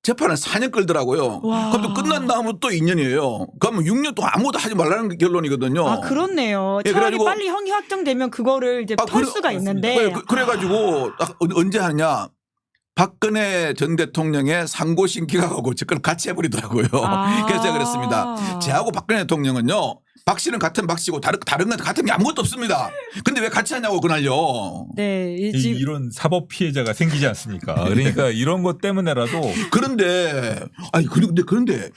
Speaker 2: 재판을 4년 끌더라고요.
Speaker 1: 와.
Speaker 2: 그럼 또 끝난 다음은 또 2년이에요. 그러면 6년 동안 아무것도 하지 말라는 결론이거든요.
Speaker 1: 아, 그렇네요.
Speaker 2: 예,
Speaker 1: 차라리
Speaker 2: 그래가지고-
Speaker 1: 빨리 형이 확정되면 그거를 이제 털 수가 있는데.
Speaker 2: 그래가지고 언제 하냐. 박근혜 전 대통령의 상고 신기각하고 그걸 같이 해버리더라고요. 그래서 제가 그랬습니다. 제하고 박근혜 대통령은요. 박 씨는 같은 박 씨고 다른 건 같은 게 아무것도 없습니다. 근데 왜 같이 하냐고 그날요.
Speaker 1: 네,
Speaker 3: 이런 사법 피해자가 생기지 않습니까? 그러니까 이런 것 때문에라도
Speaker 2: 그런데 그런데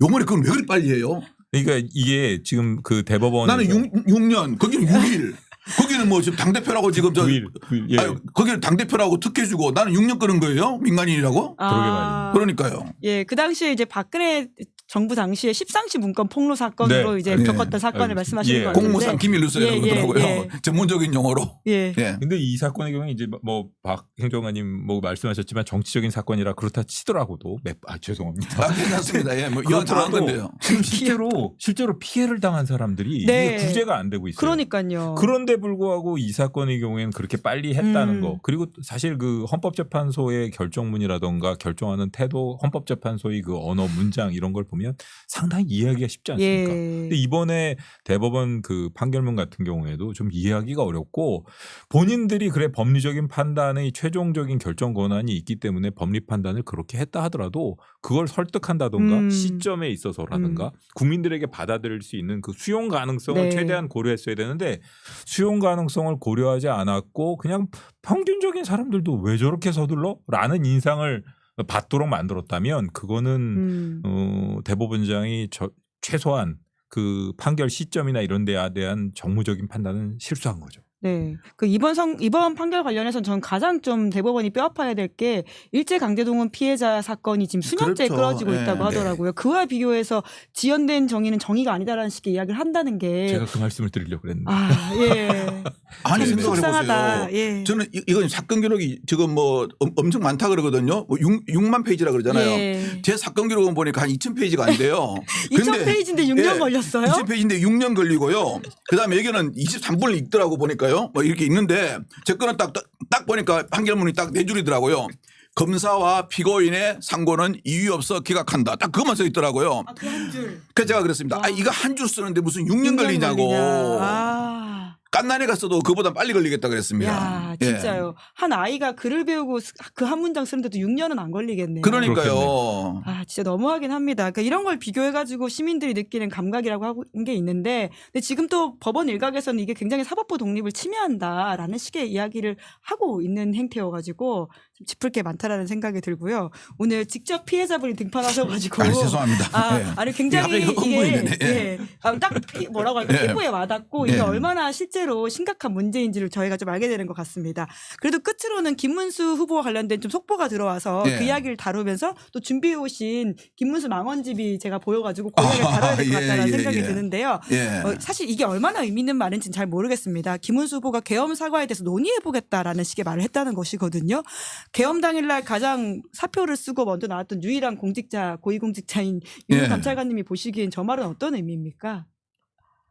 Speaker 2: 요번에 그건 왜 그리 빨리 해요?
Speaker 3: 그러니까 이게 지금 그 대법원
Speaker 2: 나는 6년 거기는 6일 거기는 뭐 지금 당대표라고 지금
Speaker 3: 9일 예.
Speaker 2: 아니, 거기는 당대표라고 특혜주고 나는 6년 끄는 거예요? 민간인이라고?
Speaker 3: 그러게 말이에요.
Speaker 2: 그러니까요.
Speaker 1: 예, 그 당시에 이제 박근혜 정부 당시에 10상시 문건 폭로 사건으로
Speaker 3: 네.
Speaker 1: 이제
Speaker 2: 네.
Speaker 1: 겪었던 사건을
Speaker 3: 예.
Speaker 1: 말씀하시는
Speaker 3: 예.
Speaker 1: 것 같은데.
Speaker 2: 공무상 기밀 뉴스라고
Speaker 1: 예,
Speaker 2: 그러더라고요.
Speaker 1: 예.
Speaker 2: 전문적인 용어로.
Speaker 1: 예.
Speaker 2: 예.
Speaker 3: 근데 이 사건의 경우에 이제 뭐 박 행정관님 뭐 말씀하셨지만 정치적인 사건이라 그렇다 치더라고도 죄송합니다.
Speaker 2: 괜찮습니다. 예, 뭐 이건 당한 건데요.
Speaker 3: 지금 실제로 피해를 당한 사람들이
Speaker 1: 네.
Speaker 3: 이게 구제가 안 되고 있어요.
Speaker 1: 그러니까요.
Speaker 3: 그런데 불구하고 이 사건의 경우에는 그렇게 빨리 했다는
Speaker 1: 음.
Speaker 3: 거. 그리고 사실 그 헌법재판소의 결정문이라던가 결정하는 태도, 헌법재판소의 그 언어 문장 이런 걸 보면 상당히 이해하기가 쉽지 않습니까?
Speaker 1: 예.
Speaker 3: 근데 이번에 대법원 그 판결문 같은 경우에도 좀 이해하기가 어렵고 본인들이 그래 법리적인 판단의 최종적인 결정 권한이 있기 때문에 법리 판단을 그렇게 했다 하더라도 그걸 설득한다던가 시점에 있어서라든가 국민들에게 받아들일 수 있는 그 수용 가능성을
Speaker 1: 네.
Speaker 3: 최대한 고려했어야 되는데 수용 가능성을 고려하지 않았고 그냥 평균적인 사람들도 왜 저렇게 서둘러? 라는 인상을 받도록 만들었다면 그거는 대법원장이 최소한 그 판결 시점이나 이런 데에 대한 정무적인 판단은 실수한 거죠.
Speaker 1: 네. 그 이번 판결 관련해서는 저는 가장 좀 대법원이 뼈아파야 될 게 일제강제동원 피해자 사건이 지금 수년째
Speaker 2: 그렇죠.
Speaker 1: 끌어지고
Speaker 2: 예.
Speaker 1: 있다고 하더라고요. 그와 비교해서 지연된 정의는 정의가 아니다라는 식의 이야기를 한다는 게.
Speaker 3: 제가 그 말씀을 드리려고 그랬는데.
Speaker 1: 예.
Speaker 2: 아니
Speaker 1: 참
Speaker 2: 생각을
Speaker 1: 속상하다.
Speaker 2: 해보세요.
Speaker 1: 예.
Speaker 2: 저는 이건 사건 기록이 지금 뭐 엄청 많다 그러거든요. 뭐 6만 페이지라 그러잖아요.
Speaker 1: 예.
Speaker 2: 제 사건 기록은 보니까 한 2,000페이지가 안 돼요.
Speaker 1: 2,000페이지인데 6년 걸렸어요?
Speaker 2: 2,000페이지인데 6년 걸리고요. 그다음에 여기는 23분을 읽더라고 보니까요. 뭐 이렇게 읽는데 제 거는 딱 보니까 판결문이 딱 네 줄이더라고요. 검사와 피고인의 상고는 이유 없어 기각한다. 딱 그것만 써 있더라고요.
Speaker 1: 그 한 줄.
Speaker 2: 그래서 제가 그랬습니다. 이거 한 줄 쓰는데 무슨 6년 걸리냐고. 깐난에 갔어도 그보다 빨리 걸리겠다 그랬습니다.
Speaker 1: 야, 진짜요. 한 아이가 글을 배우고 그 한 문장 쓰는데도 6년은 안 걸리겠네요.
Speaker 2: 그러니까요.
Speaker 1: 진짜 너무하긴 합니다. 그러니까 이런 걸 비교해가지고 시민들이 느끼는 감각이라고 하는 게 있는데, 근데 지금 또 법원 일각에서는 이게 굉장히 사법부 독립을 침해한다라는 식의 이야기를 하고 있는 행태여가지고 좀 짚을 게 많다라는 생각이 들고요. 오늘 직접 피해자분이 등판하셔가지고
Speaker 2: 죄송합니다. 예.
Speaker 1: 아니 굉장히
Speaker 2: 갑자기
Speaker 1: 이게
Speaker 2: 흥분이네.
Speaker 1: 딱 뭐라고 할까 피부에 와닿고 이게
Speaker 2: 예.
Speaker 1: 얼마나 실제로 심각한 문제인지를 저희가 좀 알게 되는 것 같습니다. 그래도 끝으로는 김문수 후보와 관련된 좀 속보가 들어와서
Speaker 2: 예.
Speaker 1: 그 이야기를 다루면서 또 준비해 오신 김문수 망원집이 제가 보여가지고 그 이야기를 다뤄야 될 것 같다는 생각이 드는데요.
Speaker 2: 예.
Speaker 1: 사실 이게 얼마나 의미 있는 말인지는 잘 모르겠습니다. 김문수 후보가 계엄 사과에 대해서 논의해보겠다라는 식의 말을 했다는 것이거든요. 계엄 당일날 가장 사표를 쓰고 먼저 나왔던 유일한 공직자, 고위공직자인 윤
Speaker 2: 예.
Speaker 1: 감찰관님이 보시기엔 저 말은 어떤 의미입니까?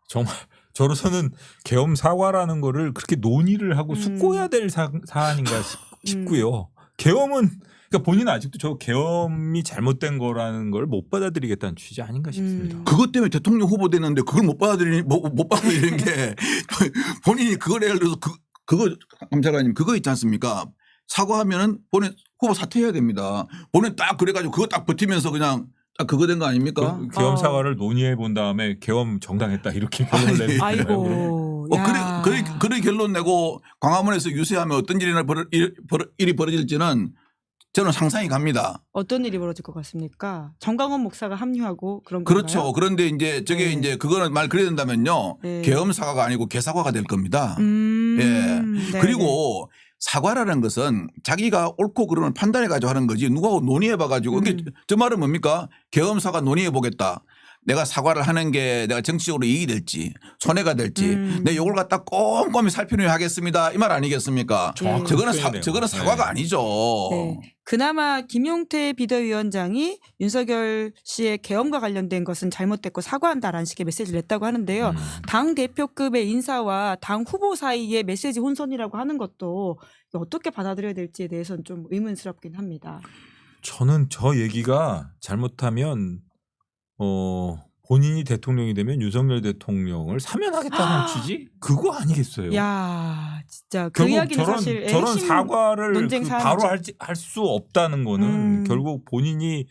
Speaker 3: 정말 저로서는 계엄 사과라는 거를 그렇게 논의를 하고 숙고해야 될 사안인가 싶고요. 계엄은 그러니까 본인은 아직도 저 계엄이 잘못된 거라는 걸 못 받아들이겠다는 취지 아닌가 싶습니다.
Speaker 2: 그것 때문에 대통령 후보 됐는데 그걸 못 받아들이는 게 본인이 그걸 예를 들어서 그거 감찰관님 그거 있지 않습니까? 사과하면은 본인 후보 사퇴해야 됩니다. 본인 딱 그래가지고 그거 딱 버티면서 그냥 딱 그거 된 거 아닙니까?
Speaker 3: 계엄 사과를 논의해 본 다음에 계엄 정당했다 이렇게 결론을 내는
Speaker 1: 아이고.
Speaker 2: 그런 결론 내고 광화문에서 유세하면 어떤 일이 벌어질지는 저는 상상이 갑니다.
Speaker 1: 어떤 일이 벌어질 것 같습니까? 정광훈 목사가 합류하고 그런 건가요?
Speaker 2: 그렇죠. 그런데 이제 저게
Speaker 1: 네.
Speaker 2: 이제 그거는 말 그래야 된다면요.
Speaker 1: 네.
Speaker 2: 계엄 사과가 아니고 개사과가 될 겁니다. 예.
Speaker 1: 네,
Speaker 2: 그리고 사과라는 것은 자기가 옳고 그름을 판단해 가지고 하는 거지 누가 논의해 봐 가지고 이게 저 말은 뭡니까? 계엄 사과 논의해 보겠다. 내가 사과를 하는 게 내가 정치적으로 이익이 될지 손해가 될지 내 요걸 갖다 꼼꼼히 살피려 하겠습니다. 이 말 아니겠습니까?
Speaker 1: 정확한
Speaker 2: 저거는 사과가
Speaker 3: 네.
Speaker 2: 아니죠.
Speaker 1: 네. 그나마 김용태 비대위원장이 윤석열 씨의 계엄과 관련된 것은 잘못됐고 사과한다라는 식의 메시지를 냈다고 하는데요. 당 대표급의 인사와 당 후보 사이의 메시지 혼선이라고 하는 것도 어떻게 받아들여야 될지에 대해서는 좀 의문스럽긴 합니다.
Speaker 3: 저는 저 얘기가 잘못하면 본인이 대통령이 되면 윤석열 대통령을 사면하겠다는 취지? 그거 아니겠어요?
Speaker 1: 야, 진짜 그
Speaker 3: 결국
Speaker 1: 이야기는 사실
Speaker 3: 저런
Speaker 1: 핵심
Speaker 3: 사과를
Speaker 1: 논쟁
Speaker 3: 바로
Speaker 1: 사안이죠.
Speaker 3: 할 수 없다는 거는 결국 본인이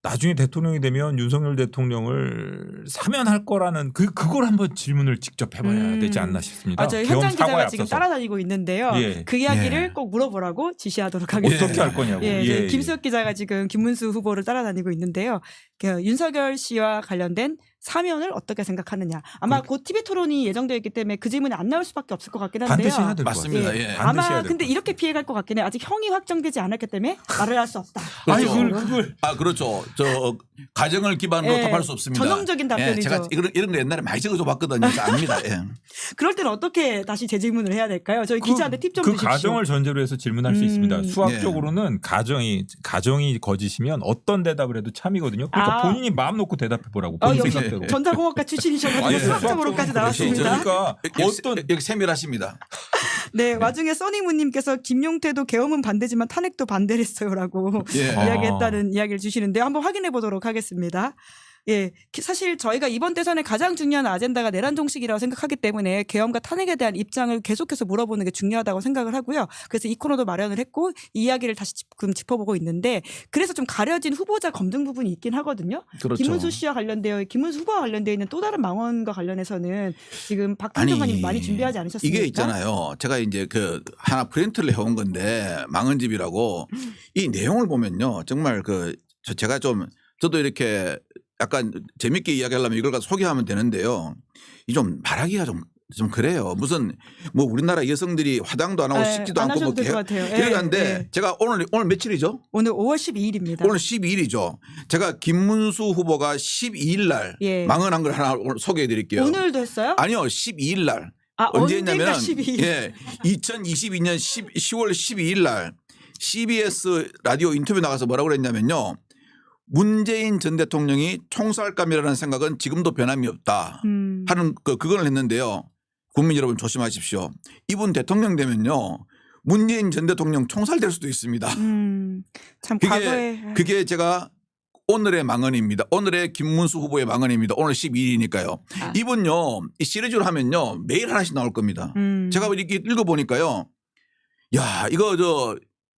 Speaker 3: 나중에 대통령이 되면 윤석열 대통령을 사면할 거라는 그걸 한번 질문을 직접 해봐야 되지 않나 싶습니다.
Speaker 1: 저희
Speaker 3: 계엄
Speaker 1: 현장 기자가
Speaker 3: 사과에
Speaker 1: 지금
Speaker 3: 앞서서.
Speaker 1: 따라다니고 있는데요.
Speaker 3: 예.
Speaker 1: 그 이야기를
Speaker 2: 예.
Speaker 1: 꼭 물어보라고 지시하도록 하겠습니다.
Speaker 3: 어떻게 할 거냐고.
Speaker 1: 예,
Speaker 3: 예, 예.
Speaker 1: 김수혁 기자가 지금 김문수 후보를 따라다니고 있는데요. 그 윤석열 씨와 관련된 사면을 어떻게 생각하느냐. 아마 곧 TV 토론이 예정되어 있기 때문에 그 질문이 안 나올 수밖에 없을 것 같긴 한데요.
Speaker 3: 반드시 해야 될 것
Speaker 2: 맞습니다.
Speaker 3: 같아요.
Speaker 2: 예.
Speaker 3: 반드시 해야
Speaker 1: 아마
Speaker 3: 될
Speaker 1: 근데
Speaker 3: 것
Speaker 1: 이렇게 피해갈 것 같긴 해요. 아직 형이 확정되지 않았기 때문에 말을 할 수 없다.
Speaker 3: 아니
Speaker 2: 그렇죠.
Speaker 3: 그걸
Speaker 2: 그렇죠. 저 가정을 기반으로
Speaker 1: 예,
Speaker 2: 답할 수 없습니다.
Speaker 1: 전형적인 답변이죠.
Speaker 2: 제가 이런 거 옛날에 많이 적어줘 봤거든요. 그래서 압니다. 예.
Speaker 1: 그럴 때는 어떻게 다시 재질문을 해야 될까요? 저희 기자한테 팁 좀
Speaker 3: 그
Speaker 1: 주십시오.
Speaker 3: 가정을 전제로 해서 질문할 수 있습니다.
Speaker 2: 예.
Speaker 3: 수학적으로는 가정이 거짓이면 어떤 대답을 해도 참이거든요. 그러니까
Speaker 1: 아.
Speaker 3: 본인이 마음 놓고 대답해 보라고 본인
Speaker 1: 여기
Speaker 3: 생각대로.
Speaker 1: 전자공학과 출신이셔가지고
Speaker 3: 아니,
Speaker 1: 수학적으로까지 나왔습니다.
Speaker 3: 그러니까 어떤
Speaker 2: 여기 세밀하십니다.
Speaker 1: 네, 와중에 써니무님께서 김용태도 계엄은 반대지만 탄핵도 반대를 했어요라고
Speaker 2: 예.
Speaker 1: 이야기했다는 이야기를 주시는데 한번 확인해 보도록 하겠습니다. 예, 사실 저희가 이번 대선의 가장 중요한 아젠다가 내란 종식이라고 생각하기 때문에 계엄과 탄핵에 대한 입장을 계속해서 물어보는 게 중요하다고 생각을 하고요. 그래서 이 코너도 마련을 했고 이 이야기를 다시 지금 짚어보고 있는데 그래서 좀 가려진 후보자 검증 부분이 있긴 하거든요.
Speaker 2: 그렇죠.
Speaker 1: 김문수 씨와 관련되어 김문수 후보와 관련되어 있는 또 다른 망언과 관련해서는 지금 박
Speaker 2: 아니,
Speaker 1: 행정관님 많이 준비하지 않으셨습니까?
Speaker 2: 이게 있잖아요. 제가 이제 그 하나 프린트를 해온 건데 망언집이라고 이 내용을 보면요. 정말 제가 저도 이렇게 약간 재밌게 이야기하려면 이걸 가서 소개하면 되는데요. 이 좀 말하기가 좀 그래요. 무슨 뭐 우리나라 여성들이 화장도 안 하고 씻지도
Speaker 1: 안
Speaker 2: 않고
Speaker 1: 하셔도 될 것 같아요.
Speaker 2: 이렇게 하는데
Speaker 1: 예.
Speaker 2: 제가 오늘 며칠이죠?
Speaker 1: 오늘 5월 12일입니다.
Speaker 2: 오늘 12일이죠. 제가 김문수 후보가 12일 날
Speaker 1: 예.
Speaker 2: 망언한 걸 하나 오늘 소개해 드릴게요.
Speaker 1: 오늘도 했어요?
Speaker 2: 아니요. 12일 날.
Speaker 1: 언젠가
Speaker 2: 했냐면
Speaker 1: 12일.
Speaker 2: 예, 2022년 10월 12일 날 CBS 라디오 인터뷰 나가서 뭐라고 그랬냐면요. 문재인 전 대통령이 총살감이라는 생각은 지금도 변함이 없다 하는 그걸 했는데요. 국민 여러분 조심하십시오. 이분 대통령 되면요. 문재인 전 대통령 총살될 수도 있습니다.
Speaker 1: 참 과거에
Speaker 2: 그게 제가 오늘의 망언입니다. 오늘의 김문수 후보의 망언입니다. 오늘 12일이니까요. 이분요. 이 시리즈로 하면요. 매일 하나씩 나올 겁니다. 제가 이렇게 읽어보니까요. 야 이거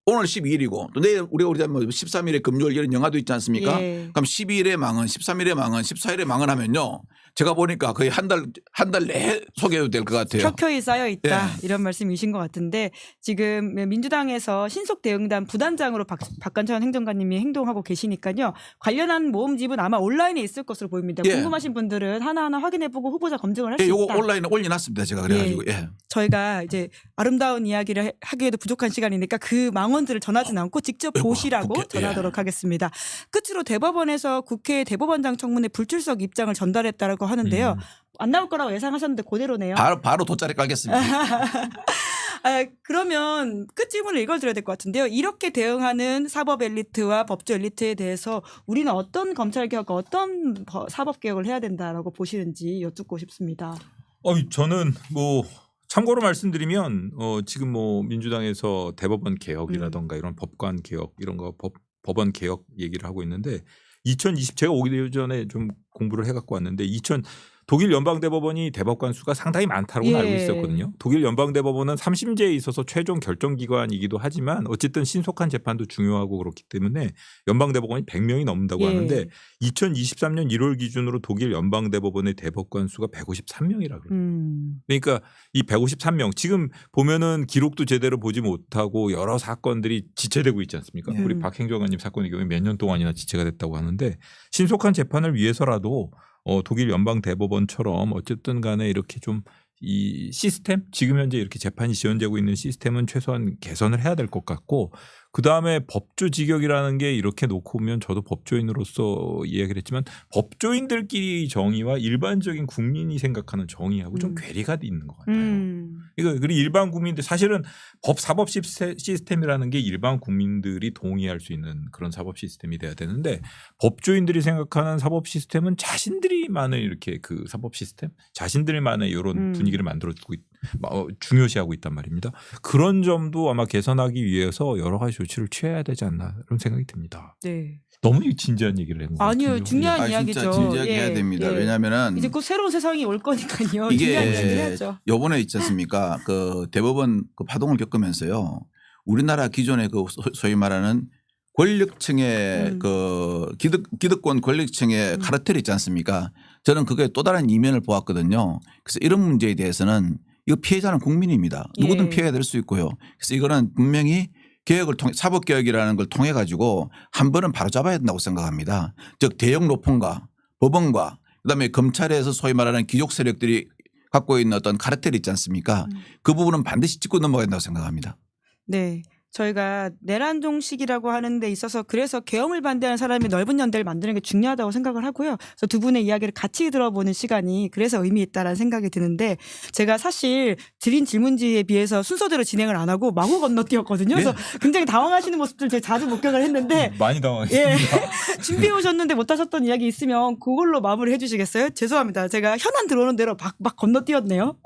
Speaker 2: 오늘 12일이고 또 내일 우리가 13일에 금요일 이런 영화도 있지 않습니까?
Speaker 1: 예.
Speaker 2: 그럼 12일에 망언, 13일에 망언, 14일에 망언하면요. 제가 보니까 거의 한 달 내에 소개해도 될 것 같아요.
Speaker 1: 켜켜이 쌓여 있다
Speaker 2: 예.
Speaker 1: 이런 말씀이신 것 같은데 지금 민주당에서 신속대응단 부단장으로 박관천 행정관님이 행동하고 계시니까요. 관련한 모음집은 아마 온라인에 있을 것으로 보입니다.
Speaker 2: 예.
Speaker 1: 궁금하신 분들은 하나하나 확인해보고 후보자 검증을 할 수
Speaker 2: 예,
Speaker 1: 있다.
Speaker 2: 요거 온라인에 올려놨습니다. 제가 그래가지고. 예.
Speaker 1: 저희가 이제 아름다운 이야기를 하기에도 부족한 시간이니까 그 망언들을 전하진 않고 직접
Speaker 2: 아이고,
Speaker 1: 보시라고
Speaker 2: 국회,
Speaker 1: 전하도록 하겠습니다. 끝으로 대법원에서 국회 대법원장 청문회 불출석 입장을 전달했다라고 하는데요. 안 나올 거라고 예상하셨는데 그대로네요.
Speaker 2: 바로 돗자리 깔겠습니다.
Speaker 1: 그러면 끝질문을 읽어드려야 될 것 같은데요. 이렇게 대응하는 사법 엘리트와 법조 엘리트에 대해서 우리는 어떤 검찰개혁과 어떤 사법개혁을 해야 된다라고 보시는지 여쭙고 싶습니다.
Speaker 3: 저는 뭐 참고로 말씀드리면 지금 뭐 민주당에서 대법원 개혁이라던가 이런 법관 개혁 이런 거 법원 개혁 얘기를 하고 있는데 제가 오기 전에 좀 공부를 해갖고 왔는데 독일 연방대법원이 대법관 수가 상당히 많다고
Speaker 1: 예.
Speaker 3: 알고 있었거든요. 독일 연방대법원은 3심제에 있어서 최종 결정기관이기도 하지만 어쨌든 신속한 재판도 중요하고 그렇기 때문에 연방대법원이 100명이 넘는다고
Speaker 1: 예.
Speaker 3: 하는데 2023년 1월 기준으로 독일 연방대법원의 대법관 수가 153명이라 그래요. 그러니까 이 153명 지금 보면은 기록도 제대로 보지 못하고 여러 사건들이 지체되고 있지 않습니까?
Speaker 2: 예.
Speaker 3: 우리 박 행정관님 사건의 경우에 몇 년 동안이나 지체가 됐다고 하는데 신속한 재판을 위해서라도 독일 연방 대법원처럼 어쨌든 간에 이렇게 좀 이 시스템 지금 현재 이렇게 재판이 지연되고 있는 시스템은 최소한 개선을 해야 될 것 같고 그다음에 법조 직역이라는 게 이렇게 놓고 보면 저도 법조인으로서 이야기를 했지만 법조인들끼리 정의와 일반적인 국민이 생각하는 정의하고 좀 괴리가 있는 것 같아요. 그리고 일반 국민들 사실은 사법 시스템이라는 게 일반 국민들이 동의할 수 있는 그런 사법 시스템이 돼야 되는데 법조인들이 생각하는 사법 시스템은 자신들이만의 이렇게 그 사법 시스템 자신들만의 이런 분위기를 만들어주고 중요시하고 있단 말입니다. 그런 점도 아마 개선하기 위해서 여러 가지 조치를 취해야 되지 않나 이런 생각이 듭니다.
Speaker 1: 네.
Speaker 3: 너무 진지한 얘기를 했는 것 같아요.
Speaker 1: 아니요, 중요한 이야기죠.
Speaker 2: 진짜 진지하게 해야 됩니다. 왜냐하면은
Speaker 1: 이제 곧 새로운 세상이 올 거니까요. 중요한 이야기
Speaker 2: 이게
Speaker 1: 해야죠.
Speaker 2: 요번에 있지 않습니까? 그 대법원 그 파동을 겪으면서요. 우리나라 기존의 그 소위 말하는 권력층의 그 기득권 권력층의 카르텔이 있지 않습니까? 저는 그게 또 다른 이면을 보았거든요. 그래서 이런 문제에 대해서는 이거 피해자는 국민입니다. 누구든
Speaker 1: 예.
Speaker 2: 피해가 될 수 있고요. 그래서 이거는 분명히 개혁을 통해 사법개혁이라는 걸 통해 가지고 한 번은 바로 잡아야 된다고 생각합니다. 즉 대형 로펌과 법원과 그다음에 검찰에서 소위 말하는 귀족 세력들이 갖고 있는 어떤 카르텔이 있지 않습니까? 그 부분은 반드시 짚고 넘어가야 된다고 생각합니다.
Speaker 1: 네. 저희가 내란종식이라고 하는 데 있어서 그래서 계엄을 반대하는 사람이 넓은 연대를 만드는 게 중요하다고 생각을 하고요. 그래서 두 분의 이야기를 같이 들어보는 시간이 그래서 의미 있다라는 생각이 드는데 제가 사실 드린 질문지에 비해서 순서대로 진행을 안 하고 마구 건너뛰었거든요. 그래서 굉장히 당황하시는 모습들 제가 자주 목격을 했는데
Speaker 3: 많이 당황했습니다.
Speaker 1: 예. 준비해 오셨는데 못 하셨던 이야기 있으면 그걸로 마무리해 주시겠어요? 죄송합니다. 제가 현안 들어오는 대로 막 건너뛰었네요.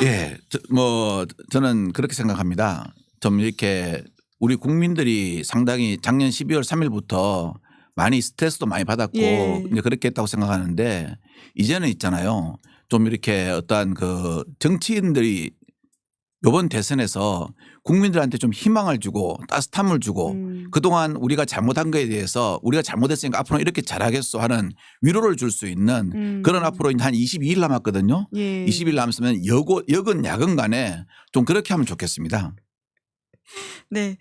Speaker 2: 예. 저는 그렇게 생각합니다. 좀 이렇게 우리 국민들이 상당히 작년 12월 3일부터 많이 스트레스도 많이 받았고
Speaker 1: 예.
Speaker 2: 이제 그렇게 했다고 생각하는데 이제는 있잖아요. 좀 이렇게 어떠한 그 정치인들이 이번 대선에서 국민들한테 좀 희망을 주고 따뜻함을 주고 그동안 우리가 잘못한 거에 대해서 우리가 잘못했으니까 앞으로 이렇게 잘하겠어 하는 위로를 줄 수 있는 그런 앞으로 한 22일 남았거든요.
Speaker 1: 예.
Speaker 2: 20일 남았으면 여건 야근 간에 좀 그렇게 하면 좋겠습니다.
Speaker 1: 네.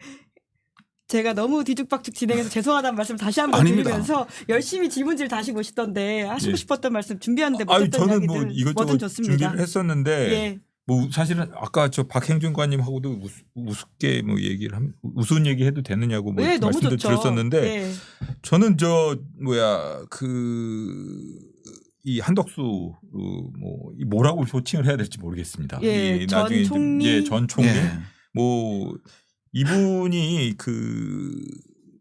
Speaker 1: 제가 너무 뒤죽박죽 진행해서 죄송하다는 말씀 다시 한번
Speaker 2: 아닙니다.
Speaker 1: 드리면서 열심히 질문지를 다시 보시던데 하시고
Speaker 3: 예.
Speaker 1: 싶었던 말씀 준비하는데
Speaker 3: 아니
Speaker 1: 못했던
Speaker 3: 저는 뭐
Speaker 1: 이야기들
Speaker 3: 이것저것
Speaker 1: 뭐든 좋습니다.
Speaker 3: 준비를 했었는데
Speaker 1: 예.
Speaker 3: 뭐 사실은 아까 저 박행준관님하고도 우습게 뭐 얘기를 우스운 얘기 해도 되느냐고 뭐
Speaker 1: 예, 너무
Speaker 3: 말씀도
Speaker 1: 좋죠.
Speaker 3: 드렸었는데
Speaker 1: 예.
Speaker 3: 저는 이 한덕수 뭐라고 호칭을 해야 될지 모르겠습니다.
Speaker 1: 예,
Speaker 3: 이
Speaker 1: 전
Speaker 3: 나중에
Speaker 1: 총리.
Speaker 3: 전 총리
Speaker 2: 예.
Speaker 3: 뭐 이분이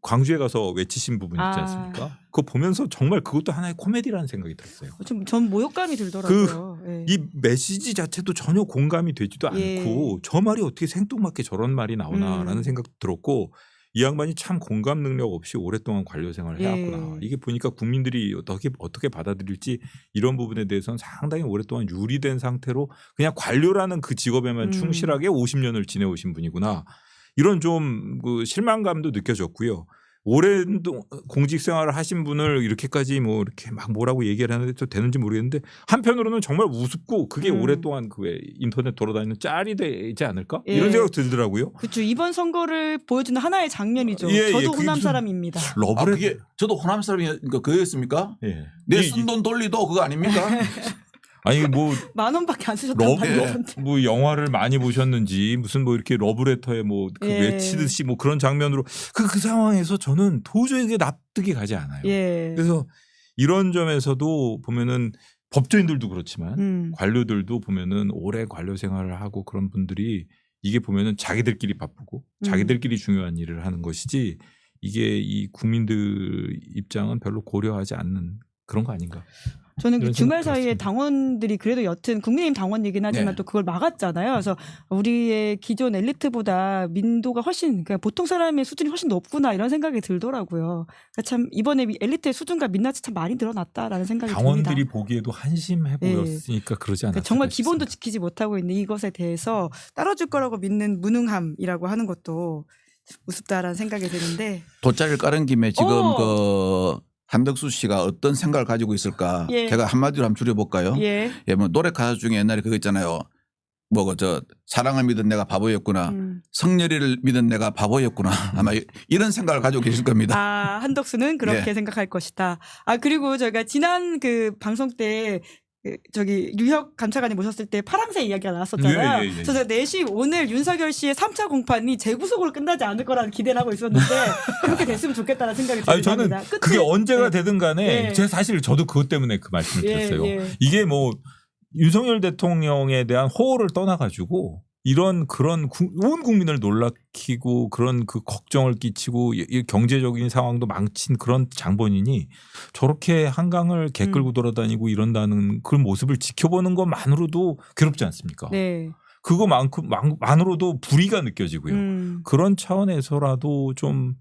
Speaker 3: 광주에 가서 외치신 부분 있지
Speaker 1: 아.
Speaker 3: 않습니까? 그거 보면서 정말 그것도 하나의 코미디라는 생각이 들었어요.
Speaker 1: 전 모욕감이 들더라고요. 예.
Speaker 3: 이 메시지 자체도 전혀 공감이 되지도
Speaker 1: 예.
Speaker 3: 않고 저 말이 어떻게 생뚱맞게 저런 말이 나오나라는 생각도 들었고 이 양반이 참 공감 능력 없이 오랫동안 관료 생활을 해왔구나.
Speaker 1: 예.
Speaker 3: 이게 보니까 국민들이 어떻게 받아들일지 이런 부분에 대해서는 상당히 오랫동안 유리된 상태로 그냥 관료라는 그 직업에만 충실하게 50년을 지내오신 분이구나. 이런 좀 그 실망감도 느껴졌고요. 오랜 공직 생활을 하신 분을 이렇게까지 뭐 이렇게 막 뭐라고 얘기를 하는데 또 되는지 모르겠는데 한편으로는 정말 우습고 그게 오랫동안 그 인터넷 돌아다니는 짤이 되지 않을까?
Speaker 1: 예.
Speaker 3: 이런 생각 들더라고요.
Speaker 1: 그렇죠. 이번 선거를 보여주는 하나의 장면이죠.
Speaker 3: 예,
Speaker 1: 저도
Speaker 3: 예, 그게
Speaker 1: 호남
Speaker 3: 무슨
Speaker 1: 사람입니다.
Speaker 2: 그게 저도 호남 사람이니까 그거였습니까?
Speaker 3: 예.
Speaker 2: 내 쓴 돈 돌리도 그거 아닙니까?
Speaker 3: 아니 뭐
Speaker 1: 10,000원밖에 안 쓰셨단 말이던데.
Speaker 3: 뭐 영화를 많이 보셨는지 무슨 뭐 이렇게 러브레터에 뭐 그
Speaker 1: 예.
Speaker 3: 외치듯이 뭐 그런 장면으로 그 상황에서 저는 도저히 그게 납득이 가지 않아요.
Speaker 1: 예.
Speaker 3: 그래서 이런 점에서도 보면은 법조인들도 그렇지만 관료들도 보면은 오래 관료 생활을 하고 그런 분들이 이게 보면은 자기들끼리 바쁘고 자기들끼리 중요한 일을 하는 것이지 이게 이 국민들 입장은 별로 고려하지 않는 그런 거 아닌가.
Speaker 1: 저는 그
Speaker 3: 이런
Speaker 1: 주말
Speaker 3: 생각
Speaker 1: 사이에
Speaker 3: 들었습니다.
Speaker 1: 당원들이 그래도 여튼 국민의힘 당원이긴 하지만
Speaker 2: 네.
Speaker 1: 또 그걸 막았잖아요. 그래서 우리의 기존 엘리트보다 민도가 훨씬 그러니까 보통 사람의 수준이 훨씬 높구나 이런 생각이 들더라고요. 그러니까 참 이번에 엘리트의 수준과 민낯이 참 많이 늘어났다라는 생각이
Speaker 3: 당원들이
Speaker 1: 듭니다.
Speaker 3: 보기에도 한심해
Speaker 1: 네.
Speaker 3: 보였으니까 그러지 않았을까
Speaker 1: 그러니까 정말 기본도
Speaker 3: 싶습니다.
Speaker 1: 지키지 못하고 있는 이것에 대해서 따라줄 거라고 믿는 무능함이라고 하는 것도 우습다라는 생각이 드는데
Speaker 2: 돗자리를 깔은 김에 지금
Speaker 1: 오!
Speaker 2: 그 한덕수 씨가 어떤 생각을 가지고 있을까?
Speaker 1: 예.
Speaker 2: 제가 한마디로 한번 줄여볼까요?
Speaker 1: 예.
Speaker 2: 예, 뭐 노래 가사 중에 옛날에 그거 있잖아요. 뭐 저 사랑을 믿은 내가 바보였구나. 성렬이를 믿은 내가 바보였구나. 아마 이런 생각을 가지고 계실 겁니다.
Speaker 1: 아, 한덕수는 그렇게
Speaker 2: 예.
Speaker 1: 생각할 것이다. 아, 그리고 저희가 지난 그 방송 때 저기 유혁 감찰관이 모셨을 때 파랑새 이야기가 나왔었잖아요.
Speaker 3: 예, 예, 예.
Speaker 1: 그래서 4시 오늘 윤석열 씨의 3차 공판이 재구속으로 끝나지 않을 거라는 기대를 하고 있었는데 그렇게 됐으면 좋겠다는 생각이
Speaker 3: 아니
Speaker 1: 듭니다.
Speaker 3: 저는 그게 언제가
Speaker 1: 예.
Speaker 3: 되든 간에
Speaker 1: 예.
Speaker 3: 제가 사실 저도 그것 때문에 그 말씀을
Speaker 1: 예,
Speaker 3: 드렸어요.
Speaker 1: 예.
Speaker 3: 이게 뭐 윤석열 대통령에 대한 호호를 떠나가지고 이런 그런 온 국민을 놀라키고 그런 그 걱정을 끼치고 이 경제적인 상황도 망친 그런 장본인이 저렇게 한강을 개 끌고 돌아다니고 이런다는 그런 모습을 지켜보는 것만으로도 괴롭지 않습니까?
Speaker 1: 네.
Speaker 3: 그거만으로도 불의가 느껴지고요. 그런 차원에서라도 좀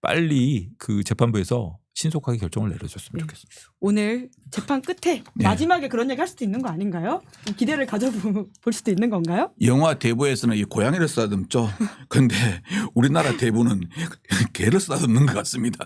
Speaker 3: 빨리 그 재판부에서 신속하게 결정을 내려줬으면
Speaker 1: 네.
Speaker 3: 좋겠습니다.
Speaker 1: 오늘 재판 끝에
Speaker 2: 네.
Speaker 1: 마지막에 그런 얘기 할 수도 있는 거 아닌가요? 기대를 가져볼 수도 있는 건가요?
Speaker 2: 영화 대부에서는 이 고양이를 쓰다듬죠. 그런데 우리나라 대부는 개를 쓰다듬는 것 같습니다.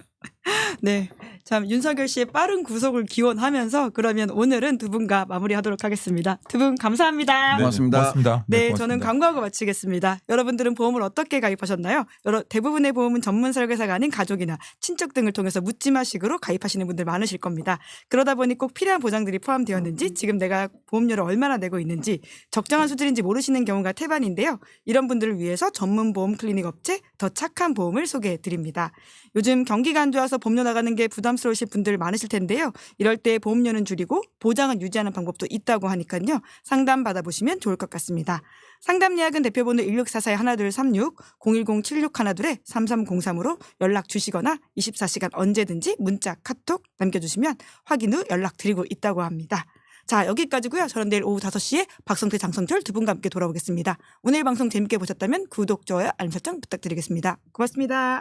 Speaker 1: 네. 참 윤석열 씨의 빠른 구속을 기원하면서 그러면 오늘은 두 분과 마무리하도록 하겠습니다. 두 분 감사합니다.
Speaker 2: 고맙습니다.
Speaker 3: 고맙습니다.
Speaker 1: 네,
Speaker 3: 고맙습니다.
Speaker 1: 저는 광고하고 마치겠습니다. 여러분들은 보험을 어떻게 가입하셨나요? 대부분의 보험은 전문 설계사가 아닌 가족이나 친척 등을 통해서 묻지마식으로 가입하시는 분들 많으실 겁니다. 그러다 보니 꼭 필요한 보장들이 포함되었는지 지금 내가 보험료를 얼마나 내고 있는지 적정한 수준인지 모르시는 경우가 태반인데요. 이런 분들을 위해서 전문 보험 클리닉 업체 더 착한 보험을 소개해 드립니다. 요즘 경기가 안 좋아서 보험료 나가는 게 부담스러우실 분들 많으실 텐데요. 이럴 때 보험료는 줄이고 보장은 유지하는 방법도 있다고 하니까요. 상담 받아보시면 좋을 것 같습니다. 상담 예약은 대표번호 1644-1236 010-7612-3303으로 연락 주시거나 24시간 언제든지 문자, 카톡 남겨주시면 확인 후 연락드리고 있다고 합니다. 자, 여기까지고요. 저는 내일 오후 5시에 박성태, 장성철 두 분과 함께 돌아오겠습니다. 오늘 방송 재밌게 보셨다면 구독, 좋아요, 알림 설정 부탁드리겠습니다. 고맙습니다.